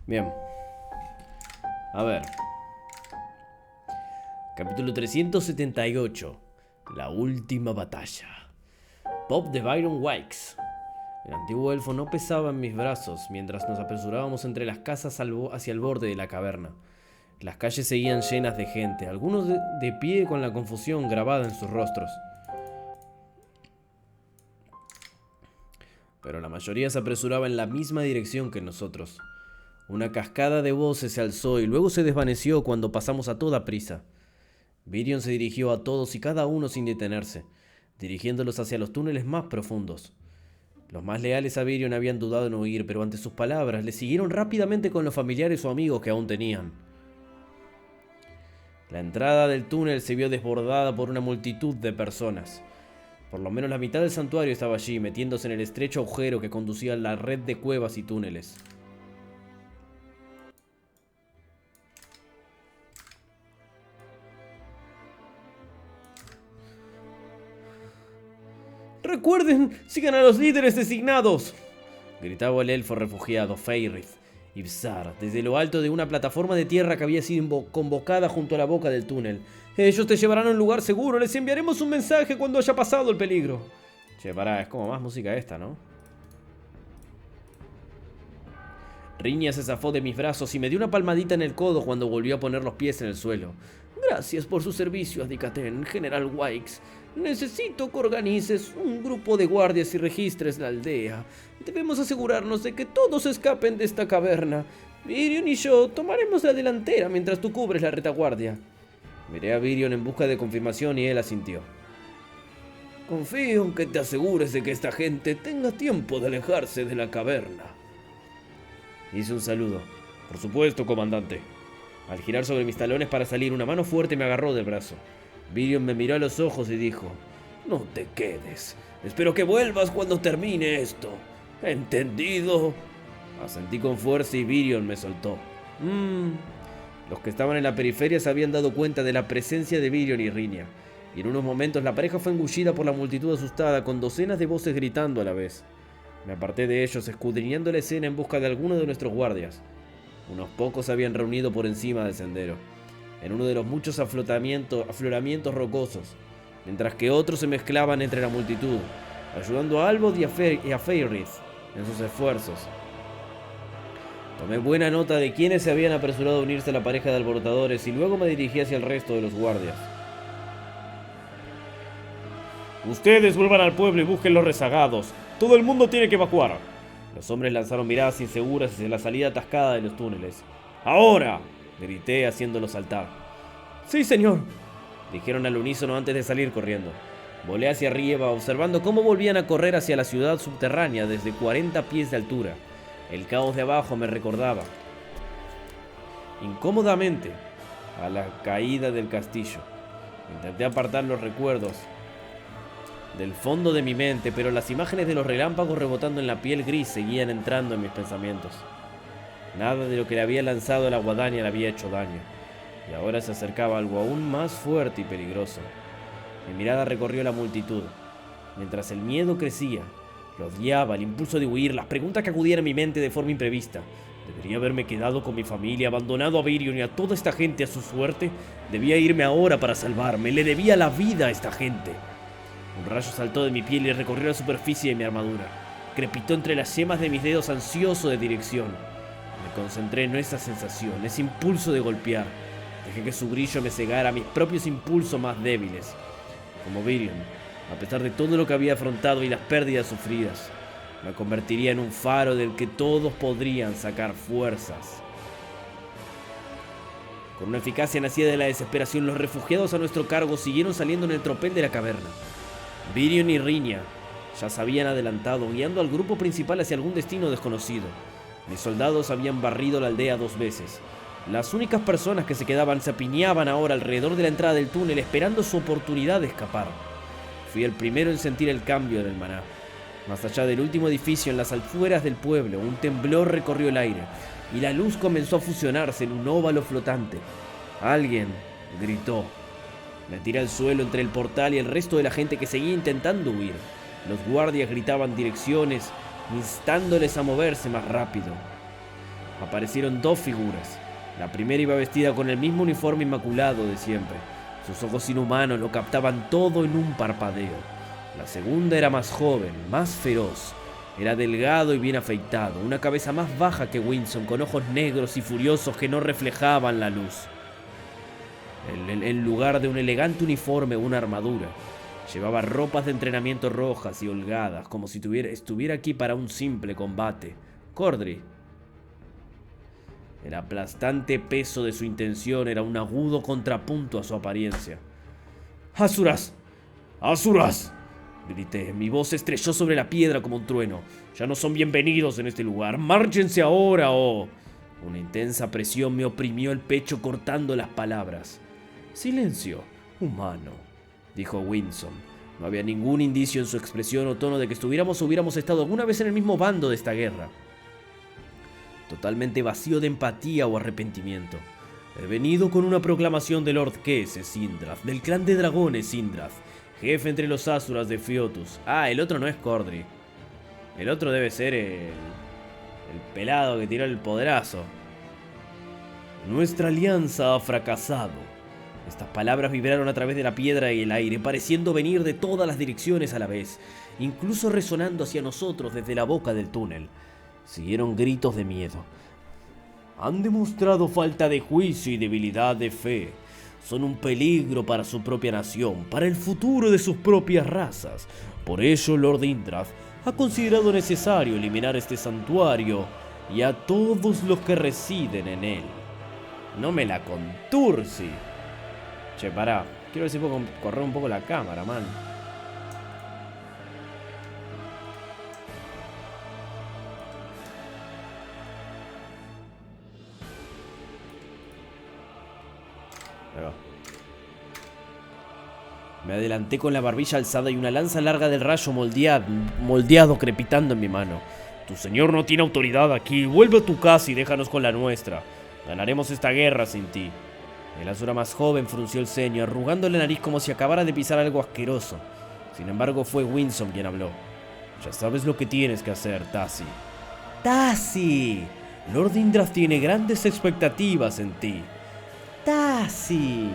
Bien. A ver. Capítulo 378. La última batalla. Bob de Byron Wykes. El antiguo elfo no pesaba en mis brazos mientras nos apresurábamos entre las casas hacia el borde de la caverna. Las calles seguían llenas de gente, algunos de pie con la confusión grabada en sus rostros. Pero la mayoría se apresuraba en la misma dirección que nosotros. Una cascada de voces se alzó y luego se desvaneció cuando pasamos a toda prisa. Virion se dirigió a todos y cada uno sin detenerse, dirigiéndolos hacia los túneles más profundos. Los más leales a Virion habían dudado en huir, pero ante sus palabras le siguieron rápidamente con los familiares o amigos que aún tenían. La entrada del túnel se vio desbordada por una multitud de personas. Por lo menos la mitad del santuario estaba allí, metiéndose en el estrecho agujero que conducía a la red de cuevas y túneles. ¡Recuerden! ¡Sigan a los líderes designados!, gritaba el elfo refugiado Feyrith Ibzar desde lo alto de una plataforma de tierra que había sido convocada junto a la boca del túnel. Ellos te llevarán a un lugar seguro, les enviaremos un mensaje cuando haya pasado el peligro. Che, pará, es como más música esta, ¿no? Riña se zafó de mis brazos y me dio una palmadita en el codo cuando volvió a poner los pies en el suelo. Gracias por su servicio, Adikaten, General Wykes. Necesito que organices un grupo de guardias y registres la aldea. Debemos asegurarnos de que todos escapen de esta caverna. Virion y yo tomaremos la delantera mientras tú cubres la retaguardia. Miré a Virion en busca de confirmación y él asintió. Confío en que te asegures de que esta gente tenga tiempo de alejarse de la caverna. Hice un saludo. Por supuesto, comandante. Al girar sobre mis talones para salir, una mano fuerte me agarró del brazo. Virion me miró a los ojos y dijo: No te quedes. Espero que vuelvas cuando termine esto. ¿Entendido? Asentí con fuerza y Virion me soltó. Los que estaban en la periferia se habían dado cuenta de la presencia de Virion y Riña, y en unos momentos la pareja fue engullida por la multitud asustada, con docenas de voces gritando a la vez. Me aparté de ellos, escudriñando la escena en busca de alguno de nuestros guardias. Unos pocos se habían reunido por encima del sendero, en uno de los muchos afloramientos rocosos, mientras que otros se mezclaban entre la multitud, ayudando a Albod y a Feyrith en sus esfuerzos. Tomé buena nota de quienes se habían apresurado a unirse a la pareja de alborotadores y luego me dirigí hacia el resto de los guardias. Ustedes vuelvan al pueblo y busquen los rezagados. Todo el mundo tiene que evacuar. Los hombres lanzaron miradas inseguras hacia la salida atascada de los túneles. ¡Ahora!, grité haciéndolos saltar. ¡Sí, señor!, dijeron al unísono antes de salir corriendo. Volé hacia arriba, observando cómo volvían a correr hacia la ciudad subterránea desde 40 pies de altura. El caos de abajo me recordaba incómodamente a la caída del castillo. Intenté apartar los recuerdos del fondo de mi mente, pero las imágenes de los relámpagos rebotando en la piel gris seguían entrando en mis pensamientos. Nada de lo que le había lanzado la guadaña le había hecho daño, y ahora se acercaba algo aún más fuerte y peligroso. Mi mirada recorrió la multitud. Mientras el miedo crecía, lo odiaba, el impulso de huir, las preguntas que acudían a mi mente de forma imprevista. ¿Debería haberme quedado con mi familia, abandonado a Virion y a toda esta gente a su suerte? Debía irme ahora para salvarme, le debía la vida a esta gente. Un rayo saltó de mi piel y recorrió la superficie de mi armadura. Crepitó entre las yemas de mis dedos, ansioso de dirección. Me concentré en esa sensación, ese impulso de golpear. Dejé que su brillo me cegara a mis propios impulsos más débiles. Como Virion, a pesar de todo lo que había afrontado y las pérdidas sufridas, me convertiría en un faro del que todos podrían sacar fuerzas. Con una eficacia nacida de la desesperación, los refugiados a nuestro cargo siguieron saliendo en el tropel de la caverna. Virion y Riña ya se habían adelantado, guiando al grupo principal hacia algún destino desconocido. Mis soldados habían barrido la aldea 2 veces. Las únicas personas que se quedaban se apiñaban ahora alrededor de la entrada del túnel, esperando su oportunidad de escapar. Fui el primero en sentir el cambio del maná. Más allá del último edificio, en las afueras del pueblo, un temblor recorrió el aire, y la luz comenzó a fusionarse en un óvalo flotante. Alguien gritó. Me tiré al suelo entre el portal y el resto de la gente que seguía intentando huir. Los guardias gritaban direcciones, instándoles a moverse más rápido. aparecieron dos figuras. La primera iba vestida con el mismo uniforme inmaculado de siempre. Sus ojos inhumanos lo captaban todo en un parpadeo. La segunda era más joven, más feroz. Era delgado y bien afeitado, una cabeza más baja que Winston, con ojos negros y furiosos que no reflejaban la luz. En lugar de un elegante uniforme o una armadura, llevaba ropas de entrenamiento rojas y holgadas, como si estuviera aquí para un simple combate. Cordry. El aplastante peso de su intención era un agudo contrapunto a su apariencia. ¡Asuras! ¡Asuras!, grité. Mi voz se estrelló sobre la piedra como un trueno. Ya no son bienvenidos en este lugar. ¡Márchense ahora o...! Una intensa presión me oprimió el pecho cortando las palabras. Silencio, humano, dijo Winston. No había ningún indicio en su expresión o tono de que hubiéramos estado alguna vez en el mismo bando de esta guerra. Totalmente vacío de empatía o arrepentimiento. He venido con una proclamación de Lord Kese Sindrath, del clan de dragones Sindrath, jefe entre los Asuras de Fiotus. Ah, el otro no es Cordry. El otro debe ser el pelado que tiró el podrazo. Nuestra alianza ha fracasado. Estas palabras vibraron a través de la piedra y el aire, pareciendo venir de todas las direcciones a la vez, incluso resonando hacia nosotros desde la boca del túnel. Siguieron gritos de miedo. Han demostrado falta de juicio y debilidad de fe. Son un peligro para su propia nación, para el futuro de sus propias razas. Por ello, Lord Indrath ha considerado necesario eliminar este santuario y a todos los que residen en él. No me la conturci. Che, pará. Quiero ver si puedo correr un poco la cámara, man. Ahí va. Me adelanté con la barbilla alzada y una lanza larga del rayo moldeado crepitando en mi mano. Tu señor no tiene autoridad aquí. Vuelve a tu casa y déjanos con la nuestra. Ganaremos esta guerra sin ti. El Asura más joven frunció el ceño, arrugando la nariz como si acabara de pisar algo asqueroso. Sin embargo, fue Winston quien habló. Ya sabes lo que tienes que hacer, Tasi. ¡Tasi! Lord Indrath tiene grandes expectativas en ti. ¡Tasi!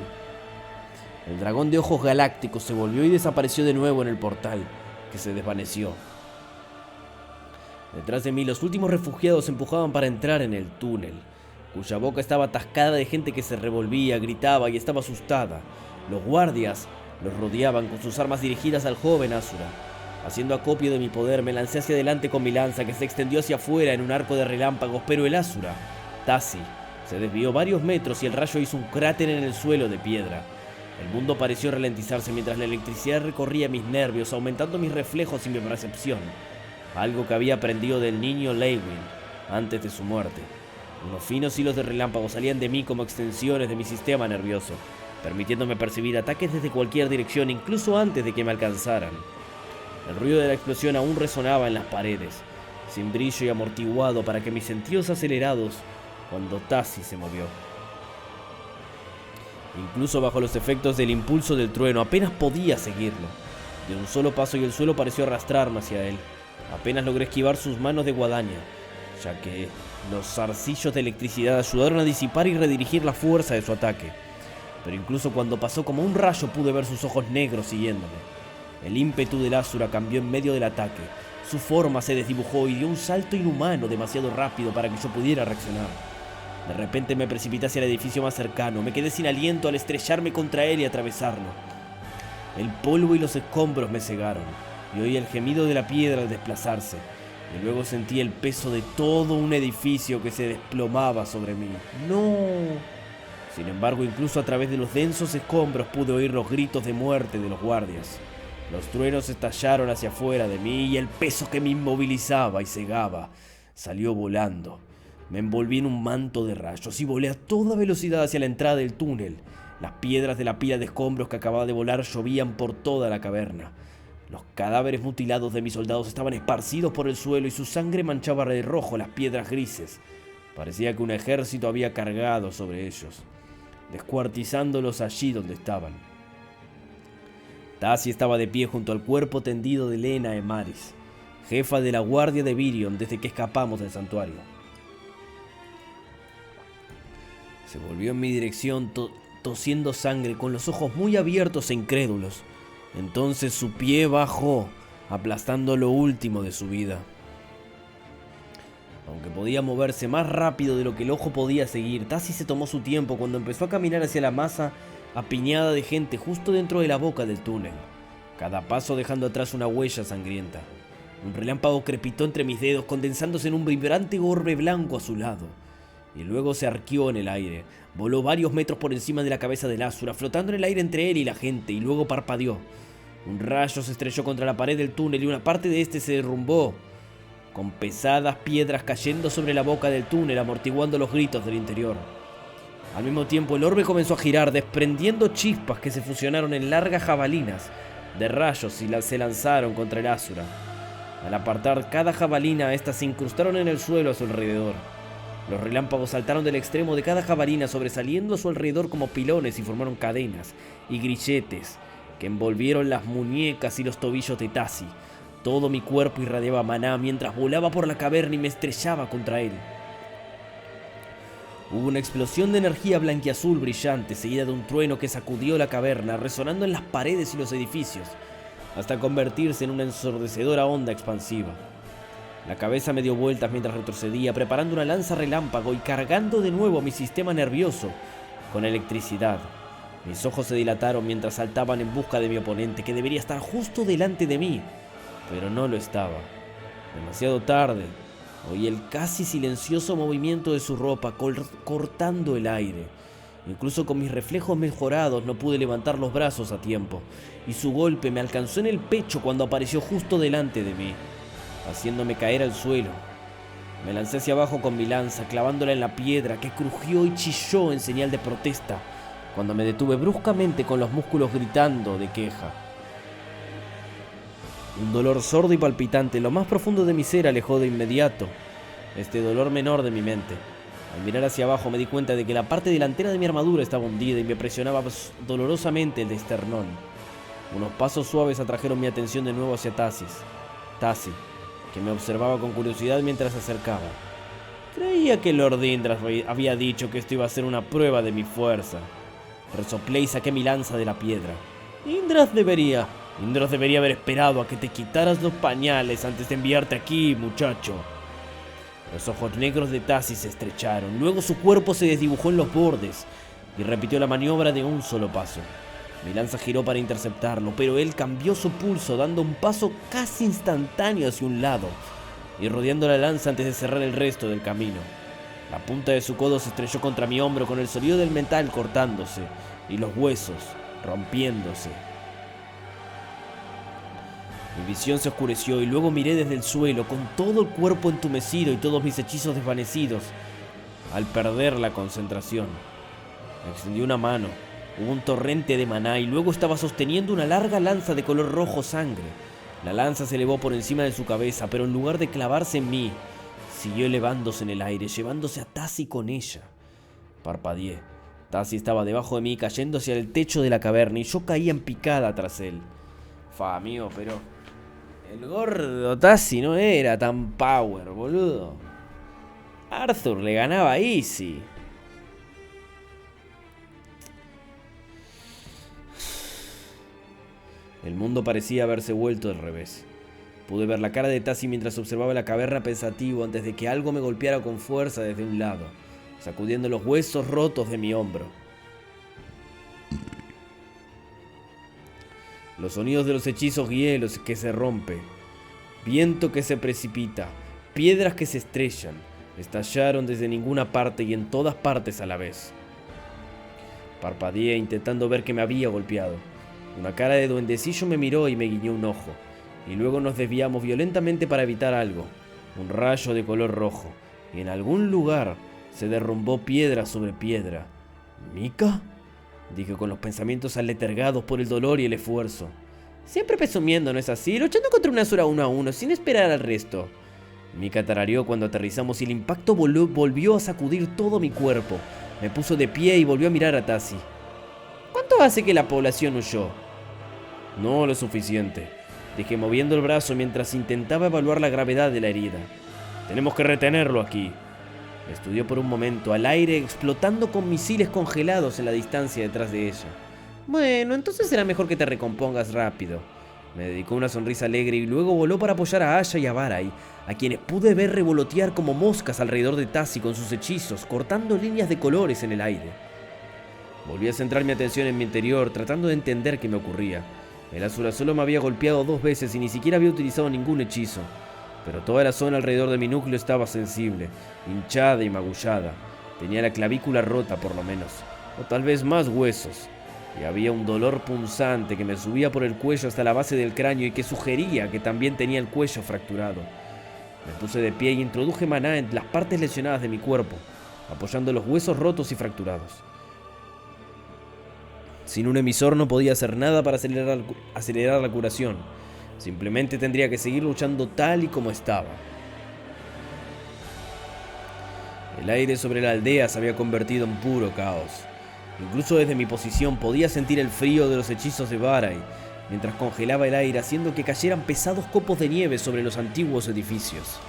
El dragón de ojos galácticos se volvió y desapareció de nuevo en el portal, que se desvaneció. Detrás de mí, los últimos refugiados se empujaban para entrar en el túnel, cuya boca estaba atascada de gente que se revolvía, gritaba y estaba asustada. Los guardias los rodeaban con sus armas dirigidas al joven Asura. Haciendo acopio de mi poder, me lancé hacia adelante con mi lanza, que se extendió hacia afuera en un arco de relámpagos, pero el Asura, Tasi, se desvió varios metros y el rayo hizo un cráter en el suelo de piedra. El mundo pareció ralentizarse mientras la electricidad recorría mis nervios, aumentando mis reflejos y mi percepción. Algo que había aprendido del niño Leywin antes de su muerte. Unos finos hilos de relámpagos salían de mí como extensiones de mi sistema nervioso, permitiéndome percibir ataques desde cualquier dirección, incluso antes de que me alcanzaran. El ruido de la explosión aún resonaba en las paredes, sin brillo y amortiguado para que mis sentidos acelerados cuando Tasi se movió. Incluso bajo los efectos del impulso del trueno, apenas podía seguirlo. De un solo paso y el suelo pareció arrastrarme hacia él. Apenas logré esquivar sus manos de guadaña, ya que los zarcillos de electricidad ayudaron a disipar y redirigir la fuerza de su ataque. Pero incluso cuando pasó como un rayo pude ver sus ojos negros siguiéndome. El ímpetu del Asura cambió en medio del ataque. Su forma se desdibujó y dio un salto inhumano demasiado rápido para que yo pudiera reaccionar. De repente me precipité hacia el edificio más cercano. Me quedé sin aliento al estrellarme contra él y atravesarlo. El polvo y los escombros me cegaron, y oí el gemido de la piedra al desplazarse. Y luego sentí el peso de todo un edificio que se desplomaba sobre mí. ¡No! Sin embargo, incluso a través de los densos escombros pude oír los gritos de muerte de los guardias. Los truenos estallaron hacia afuera de mí y el peso que me inmovilizaba y cegaba salió volando. Me envolví en un manto de rayos y volé a toda velocidad hacia la entrada del túnel. Las piedras de la pila de escombros que acababa de volar llovían por toda la caverna. Los cadáveres mutilados de mis soldados estaban esparcidos por el suelo y su sangre manchaba de rojo las piedras grises. Parecía que un ejército había cargado sobre ellos, descuartizándolos allí donde estaban. Tasi estaba de pie junto al cuerpo tendido de Lena Emaris, jefa de la guardia de Virion desde que escapamos del santuario. Se volvió en mi dirección tosiendo sangre, con los ojos muy abiertos e incrédulos. Entonces su pie bajó, aplastando lo último de su vida. Aunque podía moverse más rápido de lo que el ojo podía seguir, Tasi se tomó su tiempo cuando empezó a caminar hacia la masa apiñada de gente justo dentro de la boca del túnel, cada paso dejando atrás una huella sangrienta. Un relámpago crepitó entre mis dedos, condensándose en un vibrante orbe blanco a su lado, y luego se arqueó en el aire. Voló varios metros por encima de la cabeza del Asura, flotando en el aire entre él y la gente, y luego parpadeó. Un rayo se estrelló contra la pared del túnel y una parte de este se derrumbó, con pesadas piedras cayendo sobre la boca del túnel, amortiguando los gritos del interior. Al mismo tiempo, el orbe comenzó a girar, desprendiendo chispas que se fusionaron en largas jabalinas de rayos y se lanzaron contra el Asura. Al apartar cada jabalina, estas se incrustaron en el suelo a su alrededor. Los relámpagos saltaron del extremo de cada jabalina, sobresaliendo a su alrededor como pilones, y formaron cadenas y grilletes que envolvieron las muñecas y los tobillos de Tasi. Todo mi cuerpo irradiaba maná mientras volaba por la caverna y me estrellaba contra él. Hubo una explosión de energía blanquiazul brillante, seguida de un trueno que sacudió la caverna, resonando en las paredes y los edificios, hasta convertirse en una ensordecedora onda expansiva. La cabeza me dio vueltas mientras retrocedía, preparando una lanza relámpago y cargando de nuevo mi sistema nervioso con electricidad. Mis ojos se dilataron mientras saltaban en busca de mi oponente, que debería estar justo delante de mí, pero no lo estaba. Demasiado tarde. Oí el casi silencioso movimiento de su ropa cortando el aire. Incluso con mis reflejos mejorados no pude levantar los brazos a tiempo, y su golpe me alcanzó en el pecho cuando apareció justo delante de mí, haciéndome caer al suelo. Me lancé hacia abajo con mi lanza, clavándola en la piedra, que crujió y chilló en señal de protesta, cuando me detuve bruscamente con los músculos gritando de queja. Un dolor sordo y palpitante en lo más profundo de mi ser alejó de inmediato este dolor menor de mi mente. Al mirar hacia abajo me di cuenta de que la parte delantera de mi armadura estaba hundida y me presionaba dolorosamente el esternón. Unos pasos suaves atrajeron mi atención de nuevo hacia Tasi, que me observaba con curiosidad mientras se acercaba. Creía que Lord Indras había dicho que esto iba a ser una prueba de mi fuerza. Resoplé y saqué mi lanza de la piedra. Indras debería haber esperado a que te quitaras los pañales antes de enviarte aquí, muchacho. Los ojos negros de Tasi se estrecharon. Luego su cuerpo se desdibujó en los bordes y repitió la maniobra de un solo paso. Mi lanza giró para interceptarlo, pero él cambió su pulso, dando un paso casi instantáneo hacia un lado y rodeando la lanza antes de cerrar el resto del camino. La punta de su codo se estrelló contra mi hombro con el sonido del metal cortándose y los huesos rompiéndose. Mi visión se oscureció y luego miré desde el suelo, con todo el cuerpo entumecido y todos mis hechizos desvanecidos, al perder la concentración. Extendí una mano, hubo un torrente de maná y luego estaba sosteniendo una larga lanza de color rojo sangre. La lanza se elevó por encima de su cabeza, pero en lugar de clavarse en mí, siguió elevándose en el aire, llevándose a Tasi con ella. Parpadeé. Tasi estaba debajo de mí, cayendo hacia el techo de la caverna, y yo caía en picada tras él. Amigo, pero el gordo Tasi no era tan power, boludo. Arthur le ganaba easy. El mundo parecía haberse vuelto al revés. Pude ver la cara de Tasi mientras observaba la caverna pensativo antes de que algo me golpeara con fuerza desde un lado, sacudiendo los huesos rotos de mi hombro. Los sonidos de los hechizos, hielos que se rompe, viento que se precipita, piedras que se estrellan, estallaron desde ninguna parte y en todas partes a la vez. Parpadeé intentando ver que me había golpeado. Una cara de duendecillo me miró y me guiñó un ojo, y luego nos desviamos violentamente para evitar algo, un rayo de color rojo, y en algún lugar se derrumbó piedra sobre piedra. ¿Mika?, dije con los pensamientos aletargados por el dolor y el esfuerzo. Siempre presumiendo, ¿no es así? Luchando contra una Asura 1 a 1, sin esperar al resto. Mika tarareó cuando aterrizamos y el impacto volvió a sacudir todo mi cuerpo. Me puso de pie y volvió a mirar a Tasi. ¿Cuánto hace que la población huyó? No lo suficiente, dije moviendo el brazo mientras intentaba evaluar la gravedad de la herida. Tenemos que retenerlo aquí. Me estudió por un momento, al aire explotando con misiles congelados en la distancia detrás de ella. Bueno, entonces será mejor que te recompongas rápido. Me dedicó una sonrisa alegre y luego voló para apoyar a Aya y a Barai, a quienes pude ver revolotear como moscas alrededor de Tasi con sus hechizos, cortando líneas de colores en el aire. Volví a centrar mi atención en mi interior, tratando de entender qué me ocurría. El Asura solo me había golpeado 2 veces y ni siquiera había utilizado ningún hechizo. Pero toda la zona alrededor de mi núcleo estaba sensible, hinchada y magullada. Tenía la clavícula rota por lo menos, o tal vez más huesos. Y había un dolor punzante que me subía por el cuello hasta la base del cráneo y que sugería que también tenía el cuello fracturado. Me puse de pie y introduje maná en las partes lesionadas de mi cuerpo, apoyando los huesos rotos y fracturados. Sin un emisor no podía hacer nada para acelerar la curación. Simplemente tendría que seguir luchando tal y como estaba. El aire sobre la aldea se había convertido en puro caos. Incluso desde mi posición podía sentir el frío de los hechizos de Barai, mientras congelaba el aire haciendo que cayeran pesados copos de nieve sobre los antiguos edificios.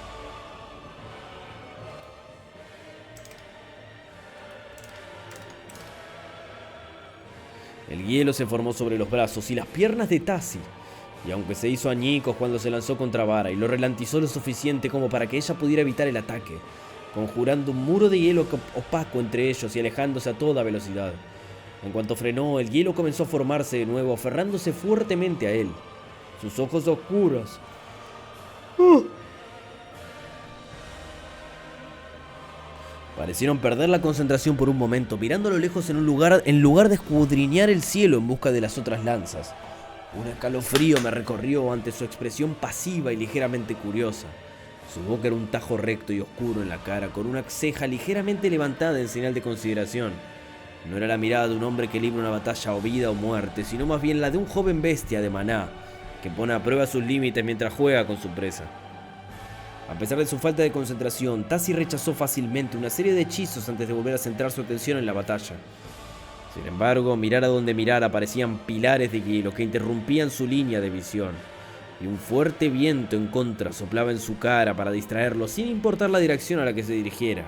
El hielo se formó sobre los brazos y las piernas de Tasi, y aunque se hizo añicos cuando se lanzó contra Barai, lo ralentizó lo suficiente como para que ella pudiera evitar el ataque, conjurando un muro de hielo opaco entre ellos y alejándose a toda velocidad. En cuanto frenó, el hielo comenzó a formarse de nuevo, aferrándose fuertemente a él. Sus ojos oscuros parecieron perder la concentración por un momento, mirando a lo lejos en lugar de escudriñar el cielo en busca de las otras lanzas. Un escalofrío me recorrió ante su expresión pasiva y ligeramente curiosa. Su boca era un tajo recto y oscuro en la cara, con una ceja ligeramente levantada en señal de consideración. No era la mirada de un hombre que libra una batalla o vida o muerte, sino más bien la de un joven bestia de maná, que pone a prueba sus límites mientras juega con su presa. A pesar de su falta de concentración, Tasi rechazó fácilmente una serie de hechizos antes de volver a centrar su atención en la batalla. Sin embargo, mirar a donde mirar aparecían pilares de hielo que interrumpían su línea de visión, y un fuerte viento en contra soplaba en su cara para distraerlo sin importar la dirección a la que se dirigiera.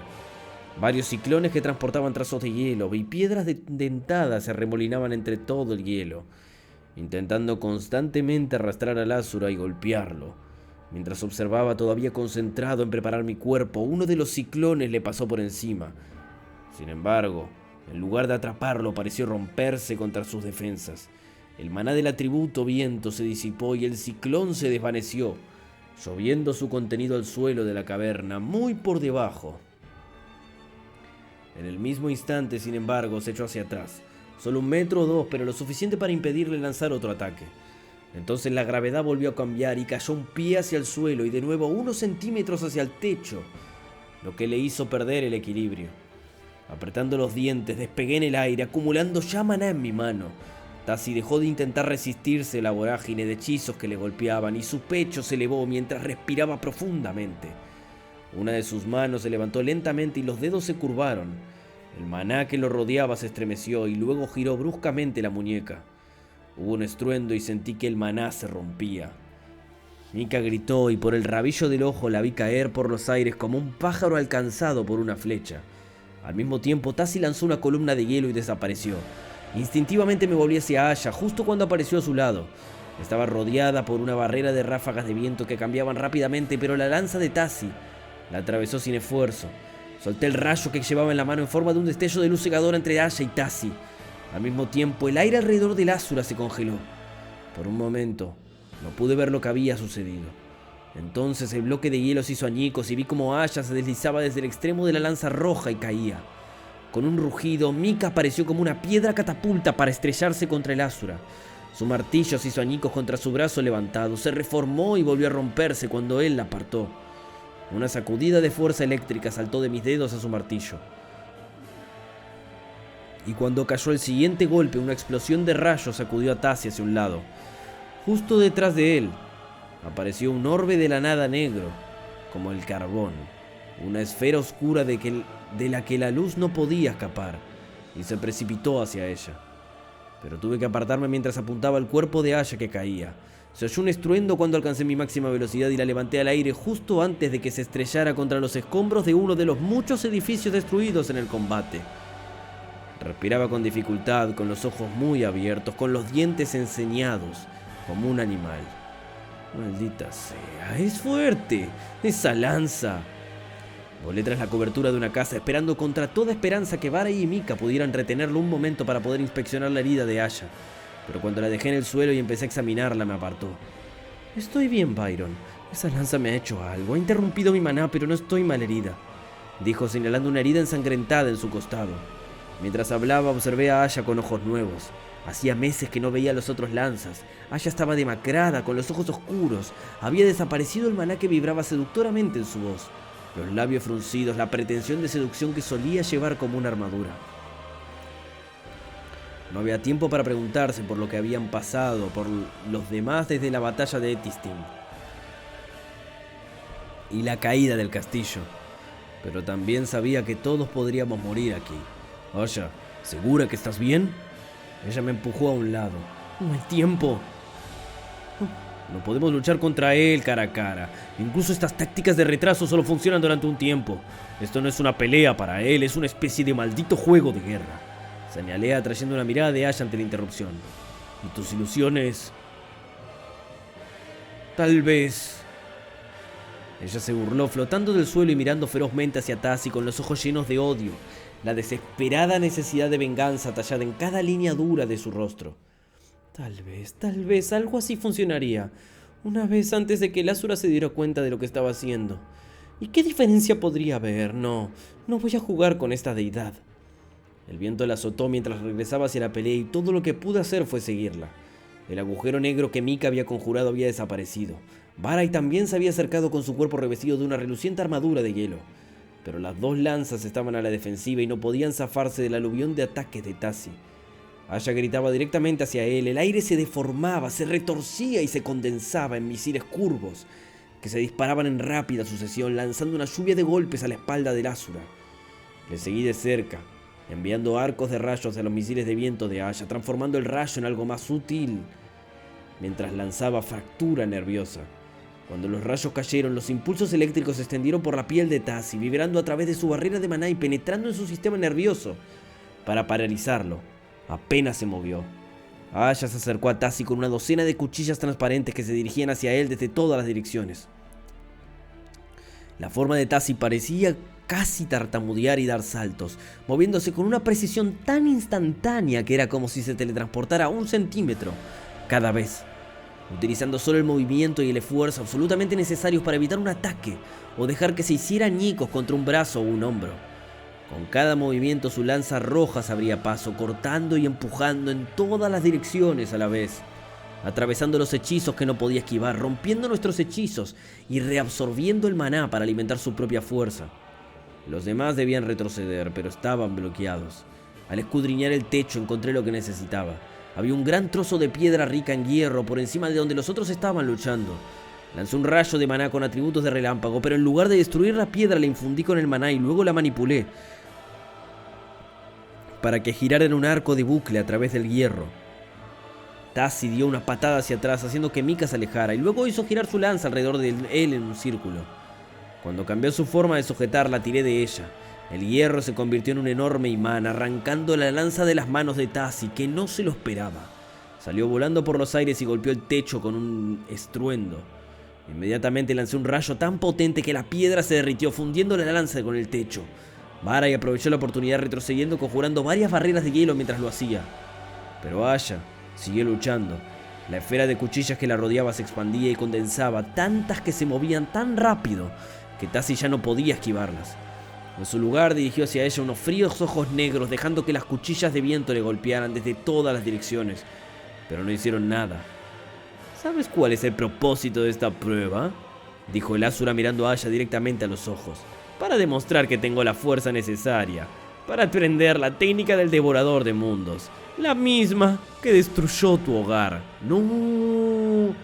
Varios ciclones que transportaban trazos de hielo y piedras dentadas se arremolinaban entre todo el hielo, intentando constantemente arrastrar al Asura y golpearlo. Mientras observaba, todavía concentrado en preparar mi cuerpo, uno de los ciclones le pasó por encima. Sin embargo, en lugar de atraparlo, pareció romperse contra sus defensas. El maná del atributo viento se disipó y el ciclón se desvaneció, lloviendo su contenido al suelo de la caverna, muy por debajo. En el mismo instante, sin embargo, se echó hacia atrás, solo 1 metro o 2, pero lo suficiente para impedirle lanzar otro ataque. Entonces la gravedad volvió a cambiar y cayó 1 pie hacia el suelo y de nuevo 1 centímetros hacia el techo, lo que le hizo perder el equilibrio. Apretando los dientes, despegué en el aire, acumulando ya maná en mi mano. Tasi dejó de intentar resistirse a la vorágine de hechizos que le golpeaban y su pecho se elevó mientras respiraba profundamente. Una de sus manos se levantó lentamente y los dedos se curvaron. El maná que lo rodeaba se estremeció y luego giró bruscamente la muñeca. Hubo un estruendo y sentí que el maná se rompía. Mika gritó y por el rabillo del ojo la vi caer por los aires como un pájaro alcanzado por una flecha. Al mismo tiempo, Tasi lanzó una columna de hielo y desapareció. Instintivamente me volví hacia Aya justo cuando apareció a su lado. Estaba rodeada por una barrera de ráfagas de viento que cambiaban rápidamente, pero la lanza de Tasi la atravesó sin esfuerzo. Solté el rayo que llevaba en la mano en forma de un destello de luz cegadora entre Aya y Tasi. Al mismo tiempo, el aire alrededor del Asura se congeló. Por un momento, no pude ver lo que había sucedido. Entonces el bloque de hielo se hizo añicos y vi como Aya se deslizaba desde el extremo de la lanza roja y caía. Con un rugido, Mika apareció como una piedra catapulta para estrellarse contra el Asura. Su martillo se hizo añicos contra su brazo levantado, se reformó y volvió a romperse cuando él la apartó. Una sacudida de fuerza eléctrica saltó de mis dedos a su martillo. Y cuando cayó el siguiente golpe, una explosión de rayos sacudió a Tasi hacia un lado. Justo detrás de él apareció un orbe de la nada negro, como el carbón, una esfera oscura de la que la luz no podía escapar, y se precipitó hacia ella. Pero tuve que apartarme mientras apuntaba al cuerpo de Aya que caía. Se oyó un estruendo cuando alcancé mi máxima velocidad y la levanté al aire justo antes de que se estrellara contra los escombros de uno de los muchos edificios destruidos en el combate. Respiraba con dificultad, con los ojos muy abiertos, con los dientes enceñados, como un animal. Maldita sea, es fuerte, esa lanza. Volé tras la cobertura de una casa, esperando contra toda esperanza que Barai y Mika pudieran retenerlo un momento para poder inspeccionar la herida de Aya. Pero cuando la dejé en el suelo y empecé a examinarla, me apartó. Estoy bien, Byron. Esa lanza me ha hecho algo. Ha interrumpido mi maná, pero no estoy malherida, dijo señalando una herida ensangrentada en su costado. Mientras hablaba, observé a Aya con ojos nuevos. Hacía meses que no veía a los otros lanzas. Aya estaba demacrada, con los ojos oscuros. Había desaparecido el maná que vibraba seductoramente en su voz. Los labios fruncidos, la pretensión de seducción que solía llevar como una armadura. No había tiempo para preguntarse por lo que habían pasado por los demás desde la batalla de Etistin y la caída del castillo. Pero también sabía que todos podríamos morir aquí. Aya, ¿segura que estás bien? Ella me empujó a un lado. No hay tiempo. No podemos luchar contra él cara a cara. Incluso estas tácticas de retraso solo funcionan durante un tiempo. Esto no es una pelea para él, es una especie de maldito juego de guerra. Señalé atrayendo una mirada de Aya ante la interrupción. ¿Y tus ilusiones? Tal vez. Ella se burló, flotando del suelo y mirando ferozmente hacia Tasi con los ojos llenos de odio. La desesperada necesidad de venganza tallada en cada línea dura de su rostro. Tal vez, algo así funcionaría. Una vez antes de que el Asura se diera cuenta de lo que estaba haciendo. ¿Y qué diferencia podría haber? No voy a jugar con esta deidad. El viento la azotó mientras regresaba hacia la pelea y todo lo que pude hacer fue seguirla. El agujero negro que Mika había conjurado había desaparecido. Barai también se había acercado con su cuerpo revestido de una reluciente armadura de hielo. Pero las dos lanzas estaban a la defensiva y no podían zafarse del aluvión de ataques de Tasi. Aya gritaba directamente hacia él, el aire se deformaba, se retorcía y se condensaba en misiles curvos que se disparaban en rápida sucesión, lanzando una lluvia de golpes a la espalda del Asura. Le seguí de cerca, enviando arcos de rayos a los misiles de viento de Aya, transformando el rayo en algo más sutil, mientras lanzaba fractura nerviosa. Cuando los rayos cayeron, los impulsos eléctricos se extendieron por la piel de Tasi, vibrando a través de su barrera de maná y penetrando en su sistema nervioso para paralizarlo. Apenas se movió. Aya se acercó a Tasi con una docena de cuchillas transparentes que se dirigían hacia él desde todas las direcciones. La forma de Tasi parecía casi tartamudear y dar saltos, moviéndose con una precisión tan instantánea que era como si se teletransportara 1 centímetro cada vez, utilizando solo el movimiento y el esfuerzo absolutamente necesarios para evitar un ataque o dejar que se hiciera añicos contra un brazo o un hombro. Con cada movimiento su lanza roja se abría paso, cortando y empujando en todas las direcciones a la vez, atravesando los hechizos que no podía esquivar, rompiendo nuestros hechizos y reabsorbiendo el maná para alimentar su propia fuerza. Los demás debían retroceder, pero estaban bloqueados. Al escudriñar el techo encontré lo que necesitaba. Había un gran trozo de piedra rica en hierro por encima de donde los otros estaban luchando. Lancé un rayo de maná con atributos de relámpago, pero en lugar de destruir la piedra la infundí con el maná y luego la manipulé para que girara en un arco de bucle a través del hierro. Tasi dio una patada hacia atrás haciendo que Mika se alejara y luego hizo girar su lanza alrededor de él en un círculo. Cuando cambió su forma de sujetarla, tiré de ella. El hierro se convirtió en un enorme imán, arrancando la lanza de las manos de Tasi, que no se lo esperaba. Salió volando por los aires y golpeó el techo con un estruendo. Inmediatamente lancé un rayo tan potente que la piedra se derritió, fundiendo la lanza con el techo. Barai aprovechó la oportunidad retrocediendo, conjurando varias barreras de hielo mientras lo hacía. Pero Aya siguió luchando. La esfera de cuchillas que la rodeaba se expandía y condensaba, tantas que se movían tan rápido que Tasi ya no podía esquivarlas. En su lugar dirigió hacia ella unos fríos ojos negros, dejando que las cuchillas de viento le golpearan desde todas las direcciones. Pero no hicieron nada. ¿Sabes cuál es el propósito de esta prueba?, dijo el Asura mirando a Aya directamente a los ojos. Para demostrar que tengo la fuerza necesaria para aprender la técnica del devorador de mundos, la misma que destruyó tu hogar. ¡No!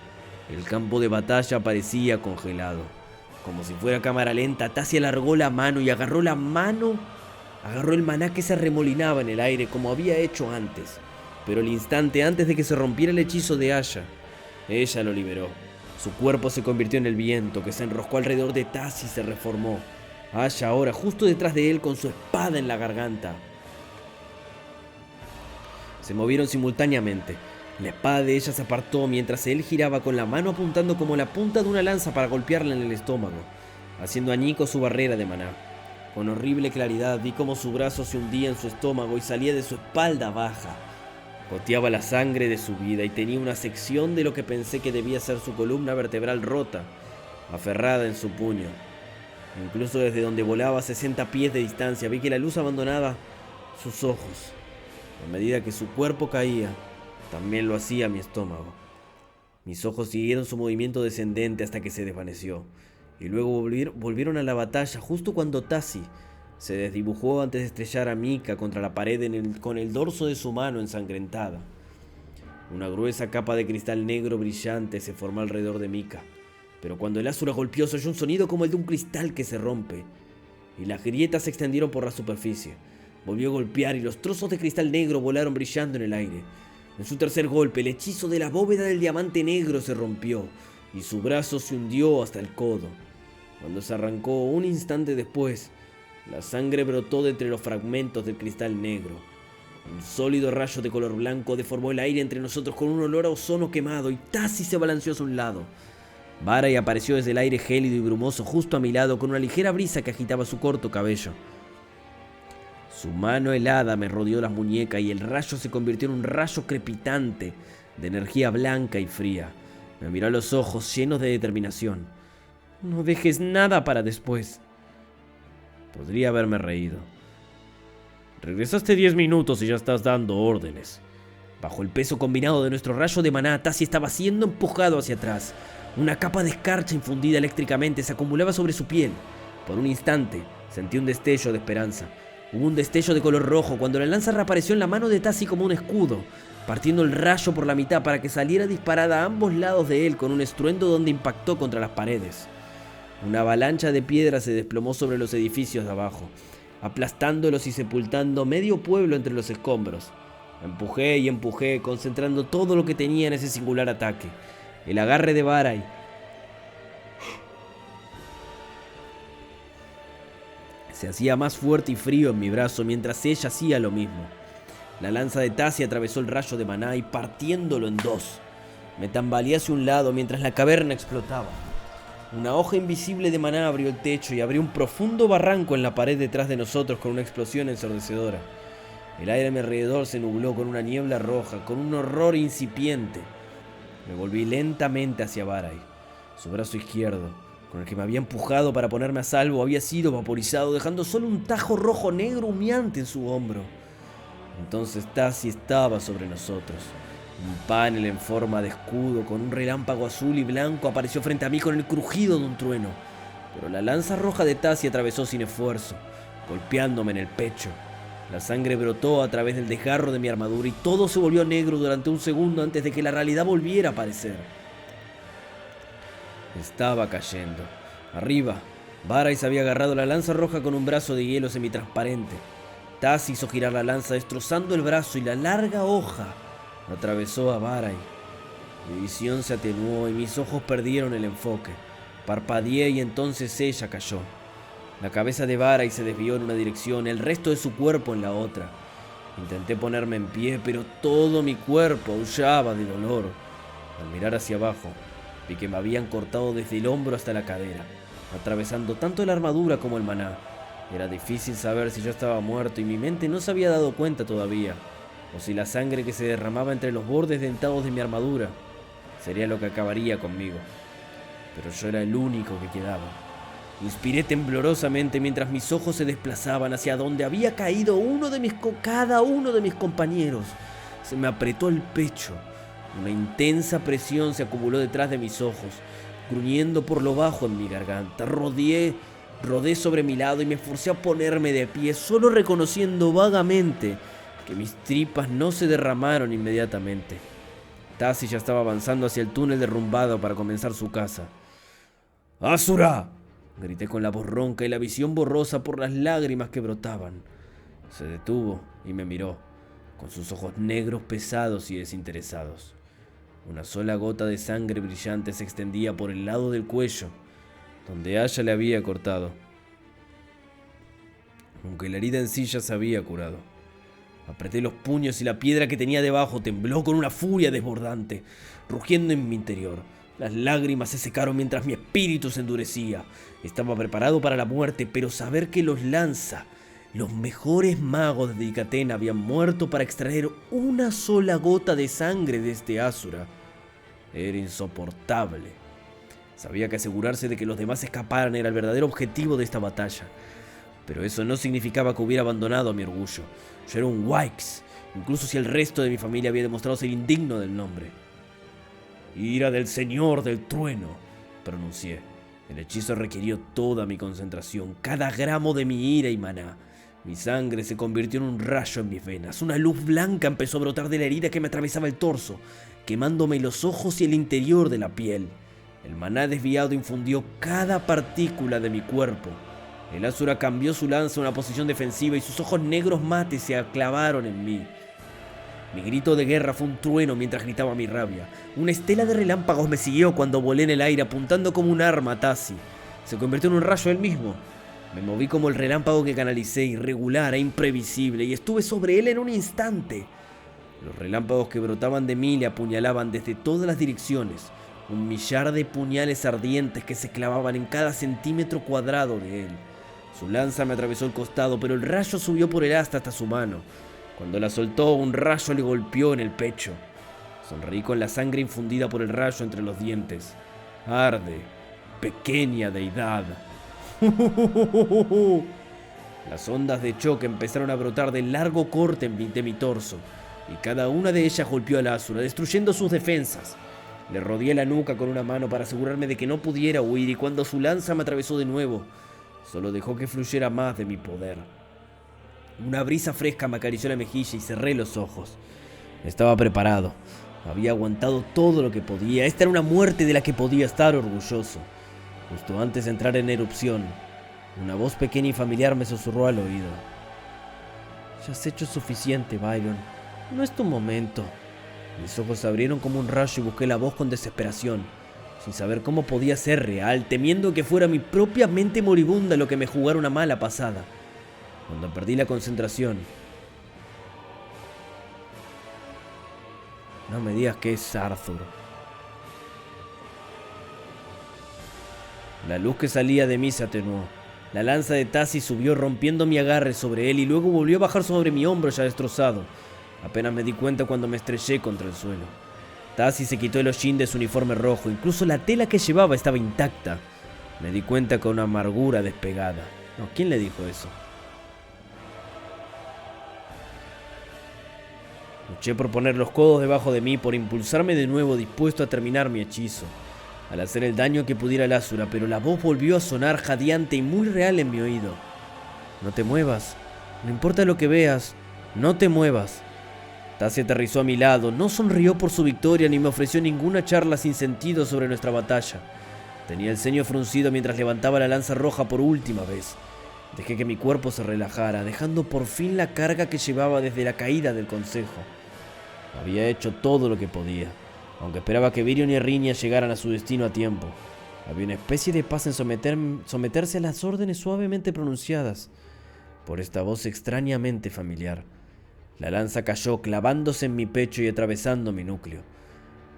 El campo de batalla parecía congelado. Como si fuera cámara lenta, Tasi alargó la mano y agarró el maná que se arremolinaba en el aire como había hecho antes. Pero el instante antes de que se rompiera el hechizo de Aya, Ella lo liberó. Su cuerpo se convirtió en el viento, que se enroscó alrededor de Taz y se reformó. Asha ahora justo detrás de él con su espada en la garganta. Se movieron simultáneamente. La espada de ella se apartó mientras él giraba con la mano apuntando como la punta de una lanza para golpearla en el estómago, haciendo añicos su barrera de maná. Con horrible claridad vi cómo su brazo se hundía en su estómago y salía de su espalda baja. Goteaba la sangre de su vida y tenía una sección de lo que pensé que debía ser su columna vertebral rota, aferrada en su puño. Incluso desde donde volaba a 60 pies de distancia vi que la luz abandonaba sus ojos. A medida que su cuerpo caía, también lo hacía mi estómago. Mis ojos siguieron su movimiento descendente hasta que se desvaneció, y luego volvieron a la batalla justo cuando Tasi se desdibujó antes de estrellar a Mika contra la pared con el dorso de su mano ensangrentada. Una gruesa capa de cristal negro brillante se formó alrededor de Mika, pero cuando el Asura golpeó se oyó un sonido como el de un cristal que se rompe, y las grietas se extendieron por la superficie. Volvió a golpear y los trozos de cristal negro volaron brillando en el aire. En su tercer golpe, el hechizo de la bóveda del diamante negro se rompió y su brazo se hundió hasta el codo. Cuando se arrancó un instante después, la sangre brotó de entre los fragmentos del cristal negro. Un sólido rayo de color blanco deformó el aire entre nosotros con un olor a ozono quemado y Tasi se balanceó hacia un lado. Barai apareció desde el aire gélido y brumoso justo a mi lado con una ligera brisa que agitaba su corto cabello. Su mano helada me rodeó las muñecas y el rayo se convirtió en un rayo crepitante de energía blanca y fría. Me miró a los ojos llenos de determinación. No dejes nada para después. Podría haberme reído. Regresaste 10 minutos y ya estás dando órdenes. Bajo el peso combinado de nuestro rayo de maná, Tasi estaba siendo empujado hacia atrás. Una capa de escarcha infundida eléctricamente se acumulaba sobre su piel. Por un instante sentí un destello de esperanza. Hubo un destello de color rojo cuando la lanza reapareció en la mano de Tasi como un escudo, partiendo el rayo por la mitad para que saliera disparada a ambos lados de él con un estruendo donde impactó contra las paredes. Una avalancha de piedras se desplomó sobre los edificios de abajo, aplastándolos y sepultando medio pueblo entre los escombros. Empujé y empujé, concentrando todo lo que tenía en ese singular ataque. El agarre de Barai se hacía más fuerte y frío en mi brazo mientras ella hacía lo mismo. La lanza de Tasi atravesó el rayo de maná y partiéndolo en dos. Me tambaleé hacia un lado mientras la caverna explotaba. Una hoja invisible de maná abrió el techo y abrió un profundo barranco en la pared detrás de nosotros con una explosión ensordecedora. El aire a mi alrededor se nubló con una niebla roja, con un horror incipiente. Me volví lentamente hacia Barai. Su brazo izquierdo, con el que me había empujado para ponerme a salvo, había sido vaporizado, dejando solo un tajo rojo negro humeante en su hombro. Entonces Tasi estaba sobre nosotros. Un panel en forma de escudo con un relámpago azul y blanco apareció frente a mí con el crujido de un trueno. Pero la lanza roja de Tasi atravesó sin esfuerzo, golpeándome en el pecho. La sangre brotó a través del desgarro de mi armadura y todo se volvió negro durante un segundo antes de que la realidad volviera a aparecer. Estaba cayendo. Arriba, Barai se había agarrado la lanza roja con un brazo de hielo semitransparente. Tasi hizo girar la lanza destrozando el brazo y la larga hoja atravesó a Barai. Mi visión se atenuó y mis ojos perdieron el enfoque. Parpadeé y entonces ella cayó. La cabeza de Barai se desvió en una dirección, el resto de su cuerpo en la otra. Intenté ponerme en pie, pero todo mi cuerpo aullaba de dolor. Al mirar hacia abajo, vi que me habían cortado desde el hombro hasta la cadera, atravesando tanto la armadura como el maná. Era difícil saber si yo estaba muerto y mi mente no se había dado cuenta todavía, o si la sangre que se derramaba entre los bordes dentados de mi armadura sería lo que acabaría conmigo. Pero yo era el único que quedaba. Inspiré temblorosamente mientras mis ojos se desplazaban hacia donde había caído cada uno de mis compañeros. Se me apretó el pecho. Una intensa presión se acumuló detrás de mis ojos, gruñendo por lo bajo en mi garganta. Rodé sobre mi lado y me forcé a ponerme de pie, solo reconociendo vagamente que mis tripas no se derramaron inmediatamente. Tasi ya estaba avanzando hacia el túnel derrumbado para comenzar su caza. ¡Asura!, grité con la voz ronca y la visión borrosa por las lágrimas que brotaban. Se detuvo y me miró, con sus ojos negros pesados y desinteresados. Una sola gota de sangre brillante se extendía por el lado del cuello, donde Aya le había cortado, aunque la herida en sí ya se había curado. Apreté los puños y la piedra que tenía debajo tembló con una furia desbordante, rugiendo en mi interior. Las lágrimas se secaron mientras mi espíritu se endurecía. Estaba preparado para la muerte, pero saber que los Lanza, los mejores magos de Dicatén, habían muerto para extraer una sola gota de sangre de este Asura era insoportable. Sabía que asegurarse de que los demás escaparan era el verdadero objetivo de esta batalla, pero eso no significaba que hubiera abandonado a mi orgullo. Yo era un Wykes, incluso si el resto de mi familia había demostrado ser indigno del nombre. Ira del Señor del Trueno, pronuncié. El hechizo requirió toda mi concentración, cada gramo de mi ira y maná. Mi sangre se convirtió en un rayo en mis venas. Una luz blanca empezó a brotar de la herida que me atravesaba el torso, quemándome los ojos y el interior de la piel. El maná desviado infundió cada partícula de mi cuerpo. El Asura cambió su lanza a una posición defensiva y sus ojos negros mates se clavaron en mí. Mi grito de guerra fue un trueno mientras gritaba mi rabia. Una estela de relámpagos me siguió cuando volé en el aire apuntando como un arma a Tasi. Se convirtió en un rayo él mismo. Me moví como el relámpago que canalicé, irregular e imprevisible, y estuve sobre él en un instante. Los relámpagos que brotaban de mí le apuñalaban desde todas las direcciones. Un millar de puñales ardientes que se clavaban en cada centímetro cuadrado de él. Su lanza me atravesó el costado, pero el rayo subió por el asta hasta su mano. Cuando la soltó, un rayo le golpeó en el pecho. Sonreí con la sangre infundida por el rayo entre los dientes. Arde, pequeña deidad. Las ondas de choque empezaron a brotar del largo corte de mi torso, y cada una de ellas golpeó al Asura, destruyendo sus defensas. Le rodeé la nuca con una mano para asegurarme de que no pudiera huir, y cuando su lanza me atravesó de nuevo, solo dejó que fluyera más de mi poder. Una brisa fresca me acarició la mejilla y cerré los ojos. Estaba preparado. Había aguantado todo lo que podía. Esta era una muerte de la que podía estar orgulloso. Justo antes de entrar en erupción, una voz pequeña y familiar me susurró al oído. Ya has hecho suficiente, Byron. No es tu momento. Mis ojos se abrieron como un rayo y busqué la voz con desesperación, sin saber cómo podía ser real, temiendo que fuera mi propia mente moribunda lo que me jugara una mala pasada. Cuando perdí la concentración... No me digas que es Arthur. La luz que salía de mí se atenuó. La lanza de Tasi subió rompiendo mi agarre sobre él y luego volvió a bajar sobre mi hombro ya destrozado. Apenas me di cuenta cuando me estrellé contra el suelo. Tasi se quitó el hollín de su uniforme rojo, incluso la tela que llevaba estaba intacta. Me di cuenta con una amargura despegada. No, ¿quién le dijo eso? Luché por poner los codos debajo de mí, por impulsarme de nuevo, dispuesto a terminar mi hechizo, al hacer el daño que pudiera al Asura, pero la voz volvió a sonar jadeante y muy real en mi oído. No te muevas, no importa lo que veas, no te muevas. Tasi aterrizó a mi lado, no sonrió por su victoria ni me ofreció ninguna charla sin sentido sobre nuestra batalla. Tenía el ceño fruncido mientras levantaba la lanza roja por última vez. Dejé que mi cuerpo se relajara, dejando por fin la carga que llevaba desde la caída del consejo. Había hecho todo lo que podía, aunque esperaba que Virion y Rinia llegaran a su destino a tiempo. Había una especie de paz en someterse a las órdenes suavemente pronunciadas por esta voz extrañamente familiar. La lanza cayó clavándose en mi pecho y atravesando mi núcleo.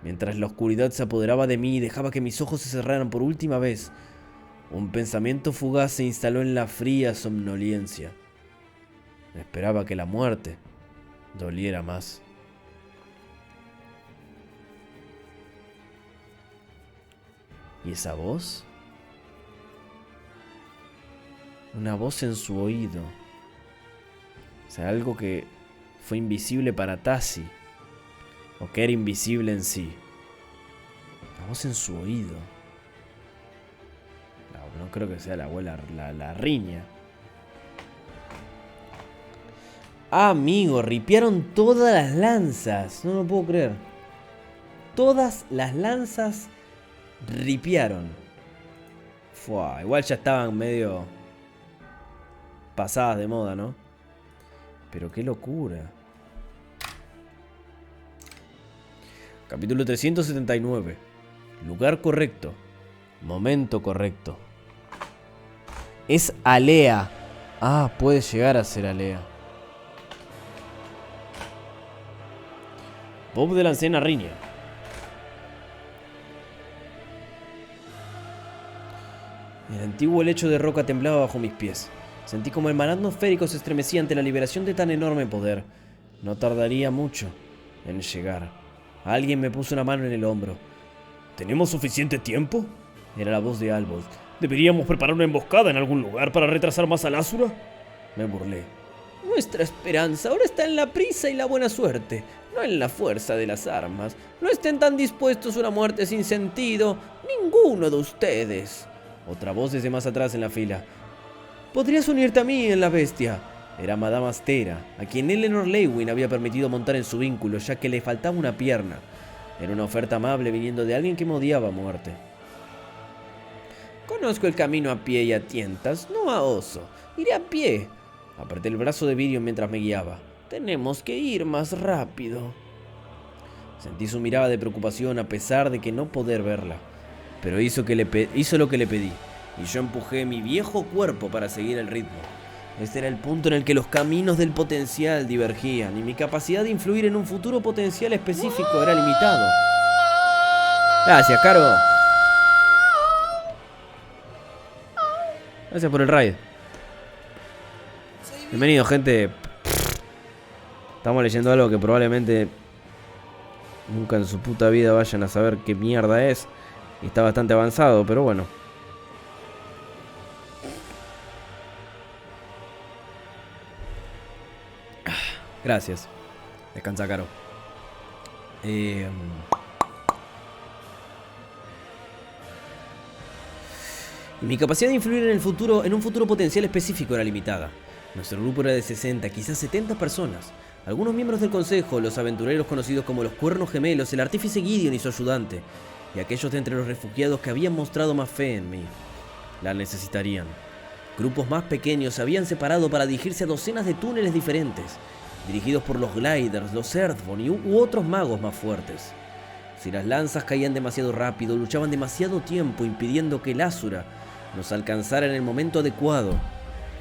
Mientras la oscuridad se apoderaba de mí y dejaba que mis ojos se cerraran por última vez, un pensamiento fugaz se instaló en la fría somnolencia. Esperaba que la muerte doliera más. ¿Y esa voz? Una voz en su oído. O sea, algo que fue invisible para Tasi, o que era invisible en sí. La voz en su oído. No creo que sea la abuela, la Riña. Ah, amigo, ripiaron todas las lanzas. No lo puedo creer. Todas las lanzas ripiaron. Fua, igual ya estaban medio pasadas de moda, ¿no? Pero qué locura. Capítulo 379. Lugar correcto. Momento correcto. Es Alea. Ah, puede llegar a ser Alea. Bob de la Anciana Riña. El antiguo lecho de roca temblaba bajo mis pies. Sentí como el mar atmosférico se estremecía ante la liberación de tan enorme poder. No tardaría mucho en llegar. Alguien me puso una mano en el hombro. ¿Tenemos suficiente tiempo? Era la voz de Albold. ¿Deberíamos preparar una emboscada en algún lugar para retrasar más al Asura? Me burlé. Nuestra esperanza ahora está en la prisa y la buena suerte, no en la fuerza de las armas. No estén tan dispuestos a una muerte sin sentido, ninguno de ustedes. Otra voz desde más atrás en la fila. ¿Podrías unirte a mí en la bestia? Era Madame Astera, a quien Eleanor Lewin había permitido montar en su vínculo, ya que le faltaba una pierna. Era una oferta amable viniendo de alguien que me odiaba a muerte. Conozco el camino a pie y a tientas, no a oso. Iré a pie. Apreté el brazo de Virion mientras me guiaba. Tenemos que ir más rápido. Sentí su mirada de preocupación a pesar de que no poder verla. Pero hizo lo que le pedí, y yo empujé mi viejo cuerpo para seguir el ritmo. Este era el punto en el que los caminos del potencial divergían, y mi capacidad de influir en un futuro potencial específico era limitado. Gracias, Caro. Gracias por el raid. Bienvenido, gente. Estamos leyendo algo que probablemente nunca en su puta vida vayan a saber qué mierda es. Y está bastante avanzado, pero bueno. Gracias. Descansa, Caro. Mi capacidad de influir en un futuro potencial específico era limitada. Nuestro grupo era de 60, quizás 70 personas. Algunos miembros del consejo, los aventureros conocidos como los Cuernos Gemelos, el artífice Gideon y su ayudante, y aquellos de entre los refugiados que habían mostrado más fe en mí. La necesitarían. Grupos más pequeños se habían separado para dirigirse a docenas de túneles diferentes, dirigidos por los Gliders, los Earthborn u otros magos más fuertes. Si las lanzas caían demasiado rápido, luchaban demasiado tiempo, impidiendo que el Asura nos alcanzara en el momento adecuado,